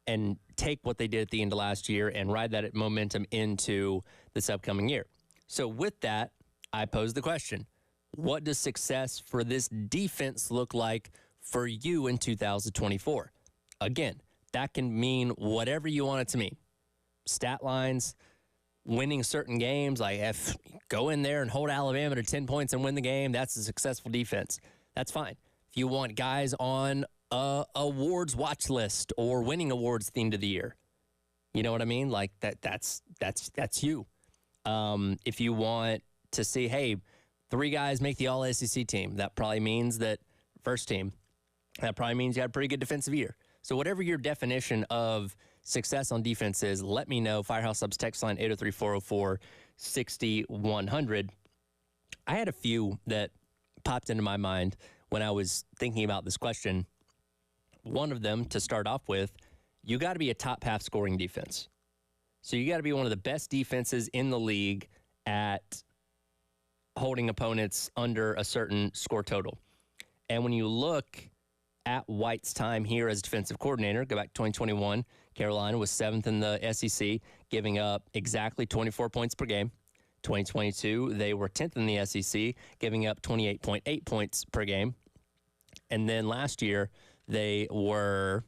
and take what they did at the end of last year and ride that momentum into this upcoming year. So with that, I pose the question, what does success for this defense look like for you in 2024? Again, that can mean whatever you want it to mean. Stat lines, winning certain games, like if go in there and hold Alabama to 10 points and win the game, that's a successful defense. That's fine. If you want guys on a awards watch list or winning awards at the end of the year, you know what I mean? Like that's you. If you want to see, hey, 3 guys make the All-SEC team, that probably means that first team, that probably means you had a pretty good defensive year. So whatever your definition of success on defense is, let me know. Firehouse Subs text line 803-404-6100. I had a few that popped into my mind when I was thinking about this question. One of them, to start off with, you got to be a top half scoring defense. So you got to be one of the best defenses in the league at holding opponents under a certain score total. And when you look at White's time here as defensive coordinator, go back to 2021, Carolina was 7th in the SEC, giving up exactly 24 points per game. 2022, they were 10th in the SEC, giving up 28.8 points per game. And then last year, they were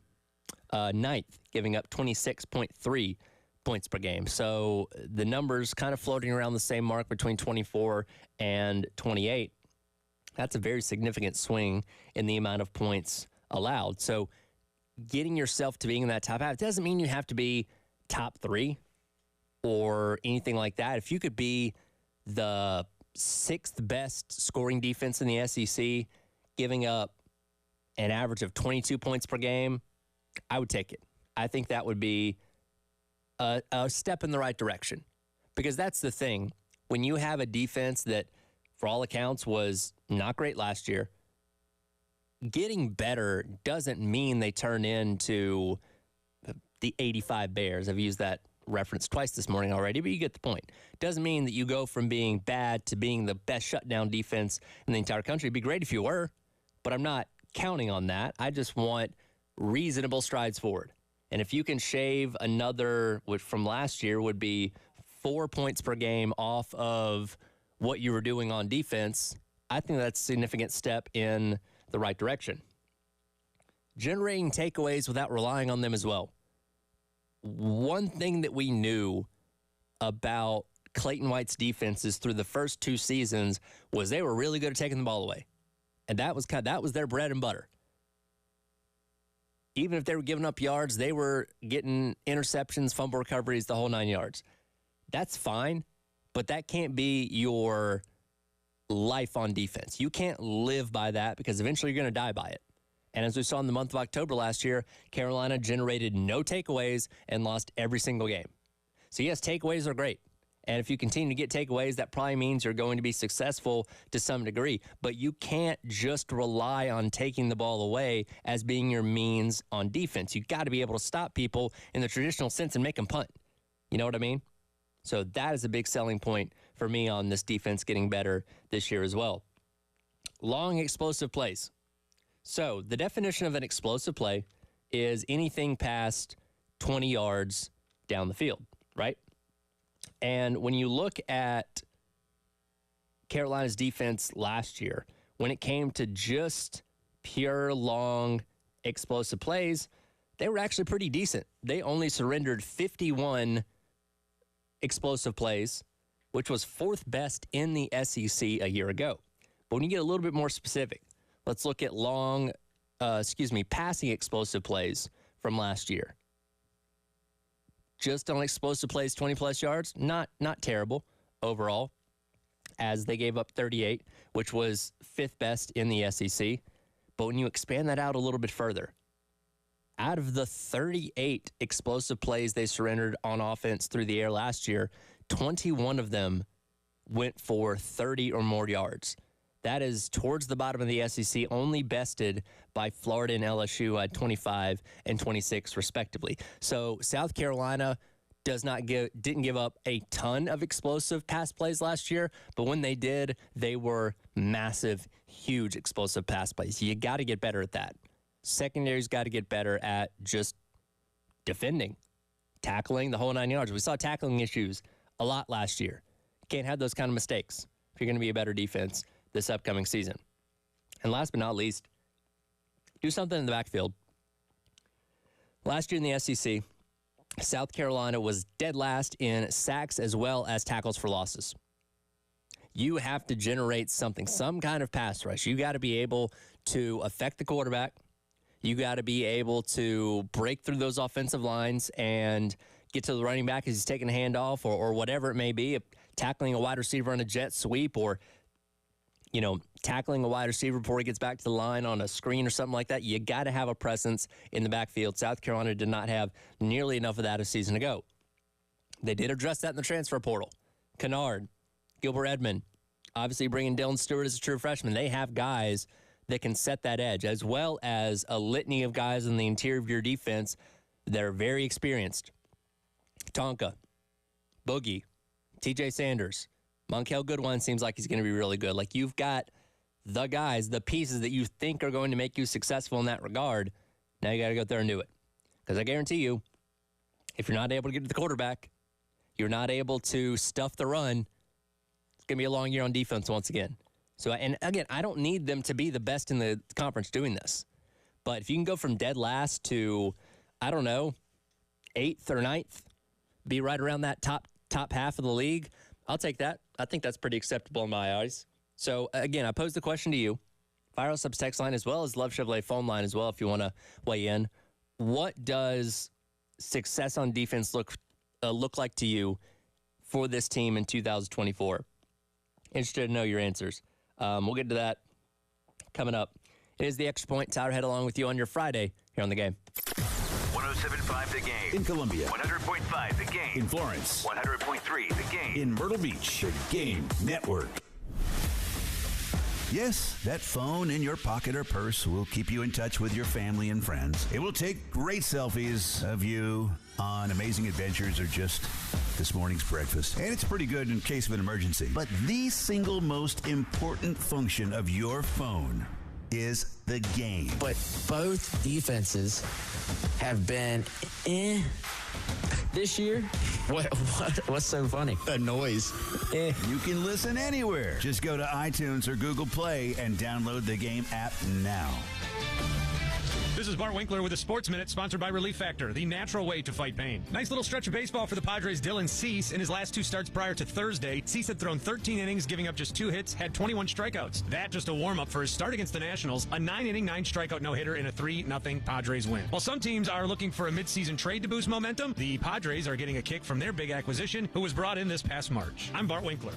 9th, giving up 26.3 points per game. So the numbers kind of floating around the same mark between 24 and 28. That's a very significant swing in the amount of points allowed. So getting yourself to being in that top half doesn't mean you have to be top 3 or anything like that. If you could be the 6th best scoring defense in the SEC, giving up an average of 22 points per game, I would take it. I think that would be a step in the right direction. Because that's the thing. When you have a defense that, for all accounts, was not great last year, getting better doesn't mean they turn into the 85 Bears. I've used that reference twice this morning already, but you get the point. Doesn't mean that you go from being bad to being the best shutdown defense in the entire country. It'd be great if you were, but I'm not counting on that. I just want reasonable strides forward. And if you can shave another, which from last year would be 4 points per game off of what you were doing on defense, I think that's a significant step in the right direction. Generating takeaways without relying on them as well. One thing that we knew about Clayton White's defenses through the first 2 seasons was they were really good at taking the ball away. And that was their bread and butter. Even if they were giving up yards, they were getting interceptions, fumble recoveries, the whole 9 yards. That's fine, but that can't be your life on defense. You can't live by that because eventually you're going to die by it. And as we saw in the month of October last year, Carolina generated no takeaways and lost every single game. So yes, takeaways are great. And if you continue to get takeaways, that probably means you're going to be successful to some degree. But you can't just rely on taking the ball away as being your means on defense. You got to be able to stop people in the traditional sense and make them punt. You know what I mean? So that is a big selling point for me on this defense getting better this year as well. Long, explosive plays. So the definition of an explosive play is anything past 20 yards down the field, right? And when you look at Carolina's defense last year, when it came to just pure long explosive plays, they were actually pretty decent. They only surrendered 51 explosive plays, which was fourth best in the SEC a year ago. But when you get a little bit more specific, let's look at passing explosive plays from last year. Just on explosive plays, 20-plus yards, not terrible overall, as they gave up 38, which was fifth best in the SEC. But when you expand that out a little bit further, out of the 38 explosive plays they surrendered on offense through the air last year, 21 of them went for 30 or more yards. That is towards the bottom of the SEC, only bested by Florida and LSU at 25 and 26, respectively. So South Carolina didn't give up a ton of explosive pass plays last year, but when they did, they were massive, huge explosive pass plays. You got to get better at that. Secondary's got to get better at just defending, tackling the whole 9 yards. We saw tackling issues a lot last year. Can't have those kind of mistakes if you're going to be a better defense this upcoming season. And last but not least, do something in the backfield. Last year in the SEC, South Carolina was dead last in sacks as well as tackles for losses. You have to generate something, some kind of pass rush. You got to be able to affect the quarterback. You got to be able to break through those offensive lines and get to the running back as he's taking a handoff or whatever it may be, tackling a wide receiver on a jet sweep or tackling a wide receiver before he gets back to the line on a screen or something like that. You got to have a presence in the backfield. South Carolina did not have nearly enough of that a season ago. They did address that in the transfer portal. Kennard, Gilbert Edmond, obviously bringing Dylan Stewart as a true freshman. They have guys that can set that edge, as well as a litany of guys in the interior of your defense that are very experienced. Tonka, Boogie, TJ Sanders, Monkel Goodwin seems like he's going to be really good. Like, you've got the guys, the pieces that you think are going to make you successful in that regard. Now you got to go out there and do it. Because I guarantee you, if you're not able to get to the quarterback, you're not able to stuff the run, it's going to be a long year on defense once again. So, and again, I don't need them to be the best in the conference doing this. But if you can go from dead last to, 8th or 9th, be right around that top half of the league, I'll take that. I think that's pretty acceptable in my eyes. So, again, I pose the question to you. Firehouse Subs text line as well as Love Chevrolet phone line as well if you want to weigh in. What does success on defense look like to you for this team in 2024? Interested to know your answers. We'll get to that coming up. It is the Extra Point. Tyler Head along with you on your Friday here on The Game. 107.5 The Game. In Columbia. 100.5 The Game. In Florence. 100.3 The Game. In Myrtle Beach. The Game Network. Yes, that phone in your pocket or purse will keep you in touch with your family and friends. It will take great selfies of you on amazing adventures or just this morning's breakfast. And it's pretty good in case of an emergency. But the single most important function of your phone is the game. But both defenses have been this year. What's so funny? The noise. You can listen anywhere. Just go to iTunes or Google Play and download the Game app now. This is Bart Winkler with a Sports Minute, sponsored by Relief Factor, the natural way to fight pain. Nice little stretch of baseball for the Padres' Dylan Cease. In his last 2 starts prior to Thursday, Cease had thrown 13 innings, giving up just 2 hits, had 21 strikeouts. That just a warm-up for his start against the Nationals, a 9-inning, 9-strikeout no-hitter in a 3-0 Padres win. While some teams are looking for a midseason trade to boost momentum, the Padres are getting a kick from their big acquisition, who was brought in this past March. I'm Bart Winkler.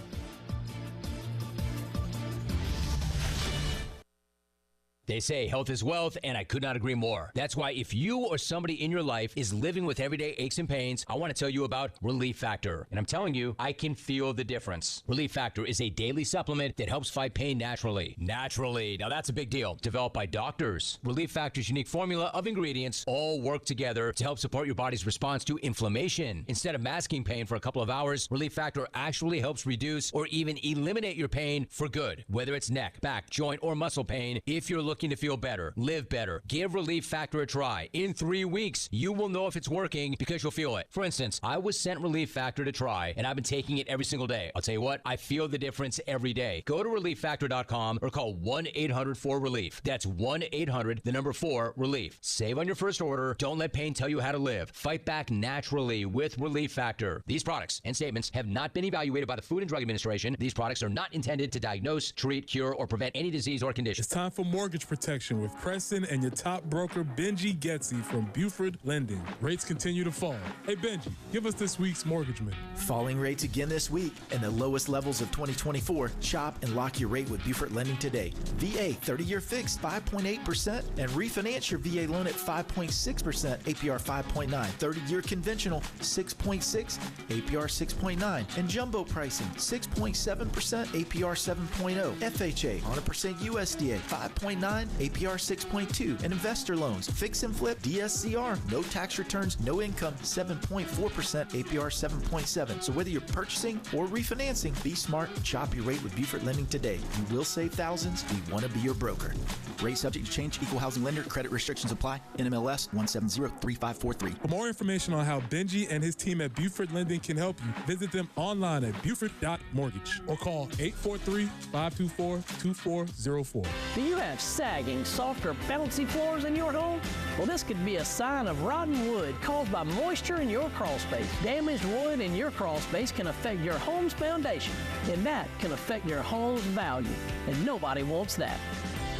They say health is wealth, and I could not agree more. That's why if you or somebody in your life is living with everyday aches and pains, I want to tell you about Relief Factor. And I'm telling you, I can feel the difference. Relief Factor is a daily supplement that helps fight pain naturally. Naturally. Now that's a big deal. Developed by doctors. Relief Factor's unique formula of ingredients all work together to help support your body's response to inflammation. Instead of masking pain for a couple of hours, Relief Factor actually helps reduce or even eliminate your pain for good. Whether it's neck, back, joint, or muscle pain, if you're looking to feel better, live better, give Relief Factor a try. In 3 weeks, you will know if it's working because you'll feel it. For instance, I was sent Relief Factor to try, and I've been taking it every single day. I'll tell you what, I feel the difference every day. Go to ReliefFactor.com or call 1-800-4RELIEF. That's 1-800-4-RELIEF. Save on your first order. Don't let pain tell you how to live. Fight back naturally with Relief Factor. These products and statements have not been evaluated by the Food and Drug Administration. These products are not intended to diagnose, treat, cure, or prevent any disease or condition. It's time for mortgage protection with Preston and your top broker, Benji Getsy from Buford Lending. Rates continue to fall. Hey, Benji, give us this week's mortgage minute. Falling rates again this week and the lowest levels of 2024. Shop and lock your rate with Buford Lending today. VA 30-year fixed 5.8% and refinance your VA loan at 5.6%, APR 5.9. 30-year conventional 6.6, APR 6.9. And jumbo pricing 6.7%, APR 7.0. FHA 100% USDA 5.9, APR 6.2. And investor loans fix and flip DSCR, no tax returns, no income 7.4%, APR 7.7. So whether you're purchasing or refinancing, be smart. Shop your rate with Buford Lending today. You will save thousands. We want to be your broker. Rate subject to change. Equal housing lender. Credit restrictions apply. NMLS 1703543. For more information on how Benji and his team at Buford Lending can help you, visit them online at Buford.mortgage or call 843-524-2404. Do you have sagging, soft, or bouncy floors in your home? Well, this could be a sign of rotten wood caused by moisture in your crawl space. Damaged wood in your crawl space can affect your home's foundation, and that can affect your home's value, and nobody wants that.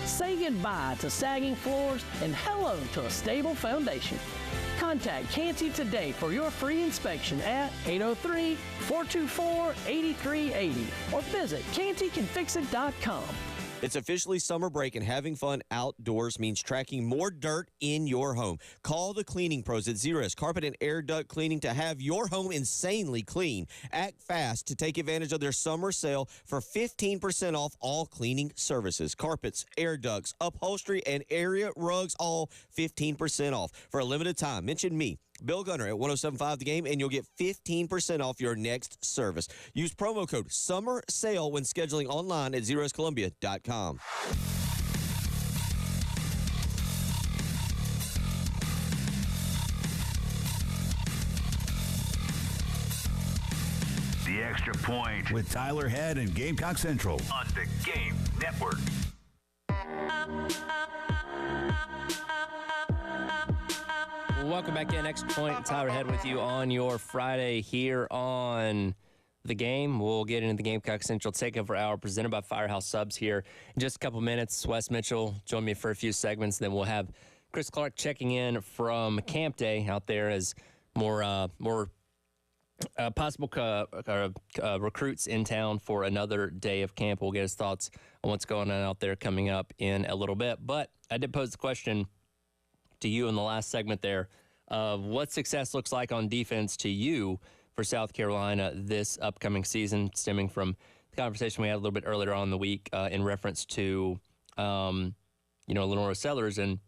Say goodbye to sagging floors and hello to a stable foundation. Contact Canty today for your free inspection at 803-424-8380 or visit cantycanfixit.com. It's officially summer break, and having fun outdoors means tracking more dirt in your home. Call the cleaning pros at Zerust Carpet and Air Duct Cleaning to have your home insanely clean. Act fast to take advantage of their summer sale for 15% off all cleaning services. Carpets, air ducts, upholstery, and area rugs, all 15% off. For a limited time, mention me, Bill Gunner, at 1075 The Game, and you'll get 15% off your next service. Use promo code Summer Sale when scheduling online at ZerustColumbia.com. The Extra Point with Tyler Head and Gamecock Central on the Game Network. Welcome back in. Extra Point. Tyler Head with you on your Friday here on The Game. We'll get into the Gamecock Central Takeover Hour presented by Firehouse Subs here in just a couple minutes. Wes Mitchell join me for a few segments. Then we'll have Chris Clark checking in from Camp Day out there as more possible recruits in town for another day of camp. We'll get his thoughts on what's going on out there coming up in a little bit. But I did pose the question to you in the last segment there of what success looks like on defense to you for South Carolina this upcoming season, stemming from the conversation we had a little bit earlier on in the week in reference to, Lenora Sellers. And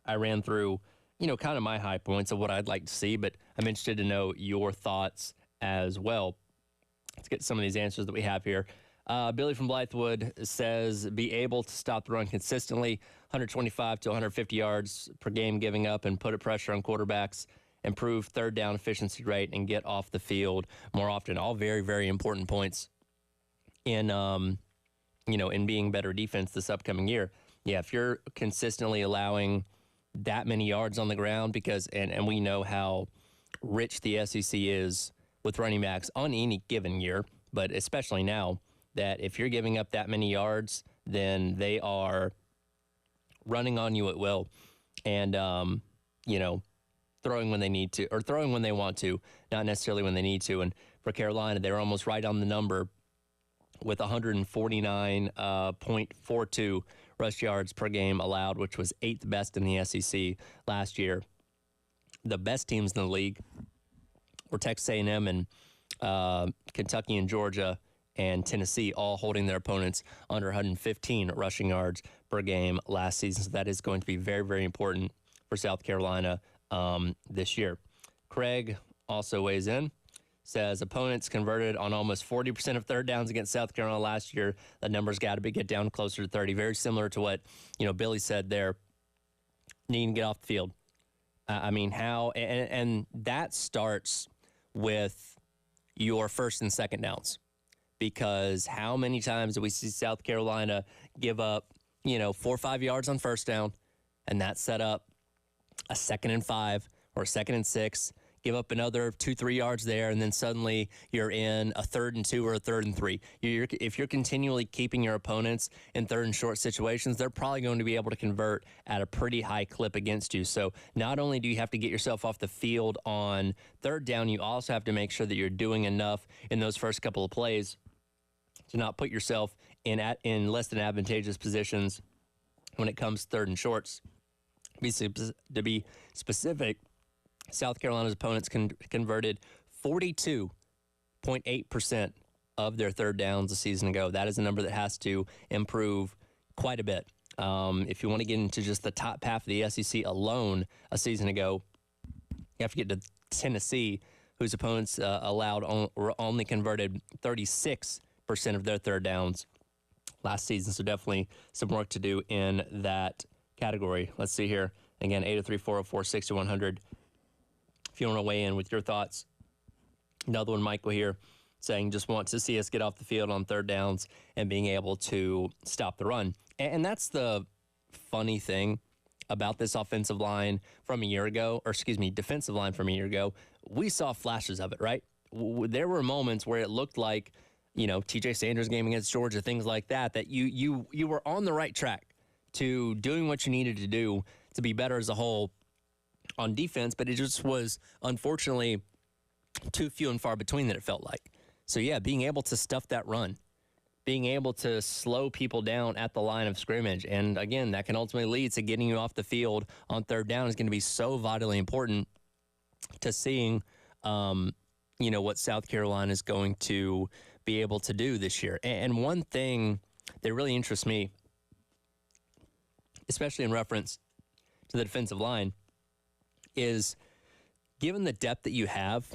I ran through, kind of my high points of what I'd like to see, but I'm interested to know your thoughts as well. Let's get some of these answers that we have here. Billy from Blythewood says, be able to stop the run consistently, 125 to 150 yards per game giving up, and put pressure on quarterbacks, improve third down efficiency rate, and get off the field more often. All very, very important points in, in being better defense this upcoming year. Yeah, if you're consistently allowing that many yards on the ground, because, and we know how rich the SEC is with running backs on any given year, but especially now, that if you're giving up that many yards, then they are running on you at will and, throwing when they need to, or throwing when they want to, not necessarily when they need to. And for Carolina, they're almost right on the number with 149.42 rush yards per game allowed, which was 8th best in the SEC last year. The best teams in the league were Texas A&M and Kentucky and Georgia and Tennessee, all holding their opponents under 115 rushing yards per game last season. So that is going to be very, very important for South Carolina this year. Craig also weighs in, says opponents converted on almost 40% of third downs against South Carolina last year. That number's got to get down closer to 30. Very similar to what Billy said there. Needing to get off the field. I mean, how and that starts with your first and second downs, because how many times do we see South Carolina give up 4 or 5 yards on first down, and that set up a 2nd and 5 or a 2nd and 6, give up another 2-3 yards there, and then suddenly you're in a 3rd and 2 or a 3rd and 3. If you're continually keeping your opponents in 3rd and short situations, they're probably going to be able to convert at a pretty high clip against you. So not only do you have to get yourself off the field on 3rd down, you also have to make sure that you're doing enough in those first couple of plays to not put yourself in less than advantageous positions when it comes to 3rd and shorts. To be specific, South Carolina's opponents converted 42.8% of their 3rd downs a season ago. That is a number that has to improve quite a bit. If you want to get into just the top half of the SEC alone a season ago, you have to get to Tennessee, whose opponents only converted 36% of their 3rd downs last season. So definitely some work to do in that category. Let's see here. Again, 803-404-6100. If you want to weigh in with your thoughts. Another one, Michael here, saying just want to see us get off the field on 3rd downs and being able to stop the run. And that's the funny thing about this offensive line from a year ago, defensive line from a year ago. We saw flashes of it, right? There were moments where it looked like, TJ Sanders' game against Georgia, things like that you were on the right track to doing what you needed to do to be better as a whole on defense, but it just was unfortunately too few and far between that it felt like. So yeah, being able to stuff that run, being able to slow people down at the line of scrimmage, and again, that can ultimately lead to getting you off the field on 3rd down is going to be so vitally important to seeing, what South Carolina is going to be able to do this year. And one thing that really interests me, especially in reference to the defensive line, is given the depth that you have,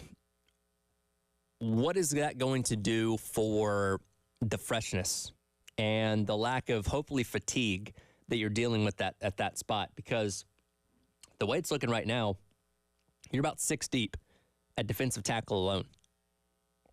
what is that going to do for the freshness and the lack of, hopefully, fatigue that you're dealing with at that spot? Because the way it's looking right now, you're about 6 deep at defensive tackle alone.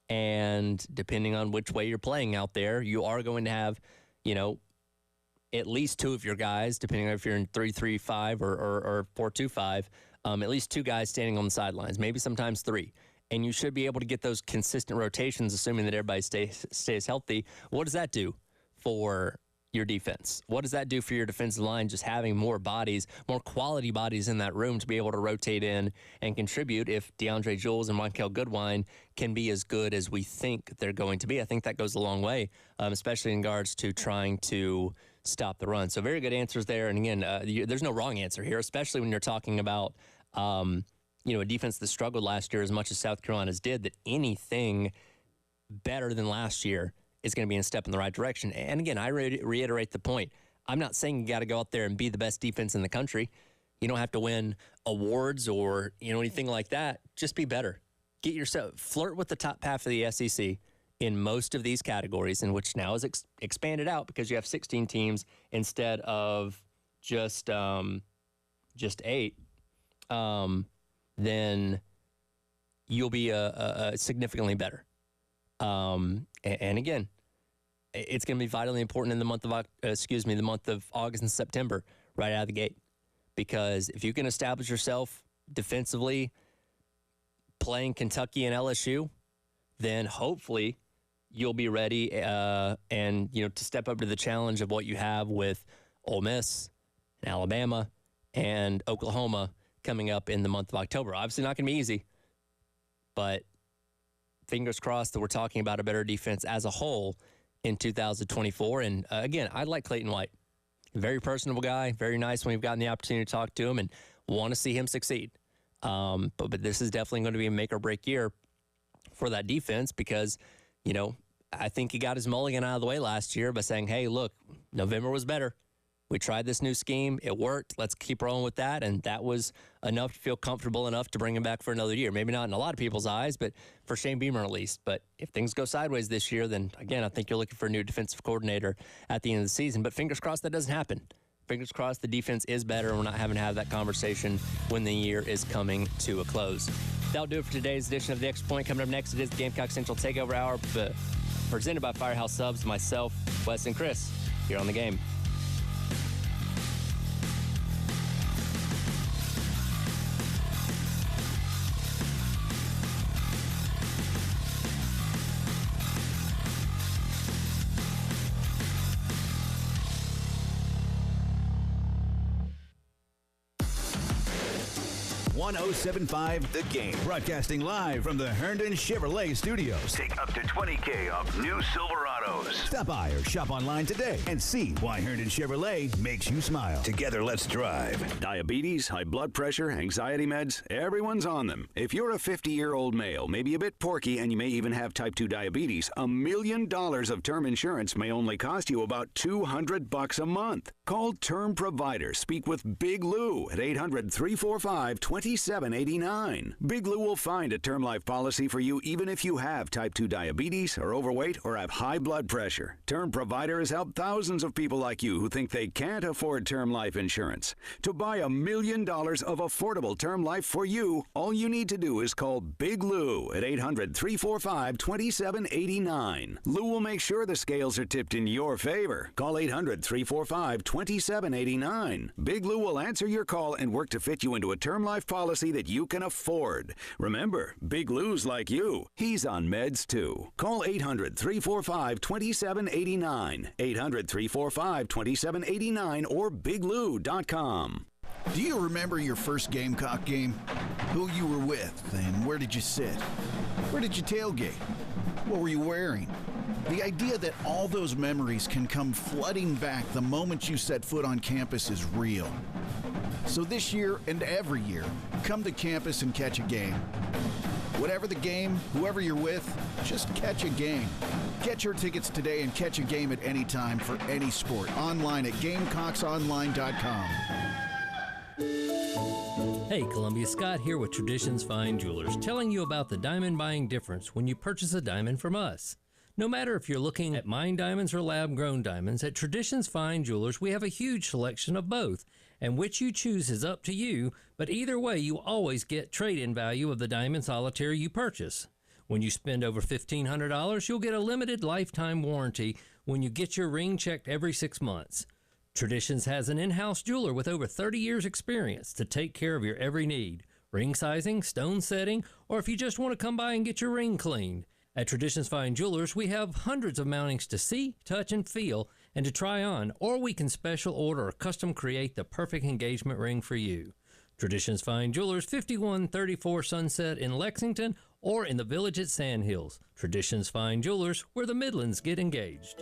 And depending on which way you're playing out there, you are going to have, at least 2 of your guys, depending on if you're in 3-3-5 or 4-2-5, at least 2 guys standing on the sidelines, maybe sometimes 3. And you should be able to get those consistent rotations, assuming that everybody stays healthy. What does that do for your defense? What does that do for your defensive line, just having more bodies, more quality bodies in that room to be able to rotate in and contribute if DeAndre Jules and Monkel Goodwine can be as good as we think they're going to be? I think that goes a long way, especially in regards to trying to stop the run. So very good answers there. And again, there's no wrong answer here, especially when you're talking about a defense that struggled last year as much as South Carolina's did, that anything better than last year is going to be a step in the right direction. And again, I reiterate the point. I'm not saying you got to go out there and be the best defense in the country. You don't have to win awards or, anything like that. Just be better. Flirt with the top half of the SEC in most of these categories, in which now is expanded out because you have 16 teams instead of just 8. Then you'll be significantly better. And again, it's going to be vitally important in the month of August and September, right out of the gate, because if you can establish yourself defensively playing Kentucky and LSU, then hopefully you'll be ready and to step up to the challenge of what you have with Ole Miss and Alabama and Oklahoma coming up in the month of October. Obviously not going to be easy, but fingers crossed that we're talking about a better defense as a whole in 2024. And again, I like Clayton White. Very personable guy, very nice when we've gotten the opportunity to talk to him and want to see him succeed. But this is definitely going to be a make or break year for that defense because, I think he got his mulligan out of the way last year by saying, hey, look, November was better. We tried this new scheme. It worked. Let's keep rolling with that. And that was enough to feel comfortable enough to bring him back for another year. Maybe not in a lot of people's eyes, but for Shane Beamer at least. But if things go sideways this year, then, again, I think you're looking for a new defensive coordinator at the end of the season. But fingers crossed that doesn't happen. Fingers crossed the defense is better and we're not having to have that conversation when the year is coming to a close. That'll do it for today's edition of The Extra Point. Coming up next, it is the Gamecock Central Takeover Hour presented by Firehouse Subs, myself, Wes, and Chris here on The Game. .1075 The Game. Broadcasting live from the Herndon Chevrolet Studios. Take up to $20,000 off new Silverados. Stop by or shop online today and see why Herndon Chevrolet makes you smile. Together, let's drive. Diabetes, high blood pressure, anxiety meds, everyone's on them. If you're a 50-year-old male, maybe a bit porky, and you may even have type 2 diabetes, $1 million of term insurance may only cost you about $200 a month. Call Term Provider. Speak with Big Lou at 800-345-2789. Big Lou will find a term life policy for you even if you have type 2 diabetes, are overweight, or have high blood pressure. Term Provider has helped thousands of people like you who think they can't afford term life insurance. To buy $1 million of affordable term life for you, all you need to do is call Big Lou at 800-345-2789. Lou will make sure the scales are tipped in your favor. Call 800-345-2789. Big Lou will answer your call and work to fit you into a term life policy that you can afford. Remember, Big Lou's like you. He's on meds too. Call 800-345-2789. 800-345-2789 or biglou.com. Do you remember your first Gamecock game? Who you were with and where did you sit? Where did you tailgate? What were you wearing? The idea that all those memories can come flooding back the moment you set foot on campus is real. So this year and every year, come to campus and catch a game. Whatever the game, whoever you're with, just catch a game. Get your tickets today and catch a game at any time for any sport. Online at GamecocksOnline.com. Hey, Columbia, Scott here with Traditions Fine Jewelers, telling you about the diamond buying difference when you purchase a diamond from us. No matter if you're looking at mined diamonds or lab-grown diamonds, at Traditions Fine Jewelers, we have a huge selection of both, and which you choose is up to you, but either way, you always get trade-in value of the diamond solitaire you purchase. When you spend over $1,500, you'll get a limited lifetime warranty when you get your ring checked every 6 months. Traditions has an in-house jeweler with over 30 years experience to take care of your every need. Ring sizing, stone setting, or if you just want to come by and get your ring cleaned. At Traditions Fine Jewelers, we have hundreds of mountings to see, touch, and feel, and to try on, or we can special order or custom create the perfect engagement ring for you. Traditions Fine Jewelers, 5134 Sunset in Lexington, or in the Village at Sandhills. Traditions Fine Jewelers, where the Midlands get engaged.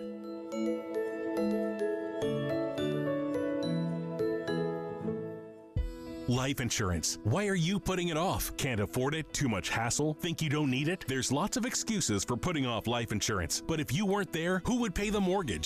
Life insurance. Why are you putting it off? Can't afford it? Too much hassle? Think you don't need it? There's lots of excuses for putting off life insurance. But if you weren't there, who would pay the mortgage?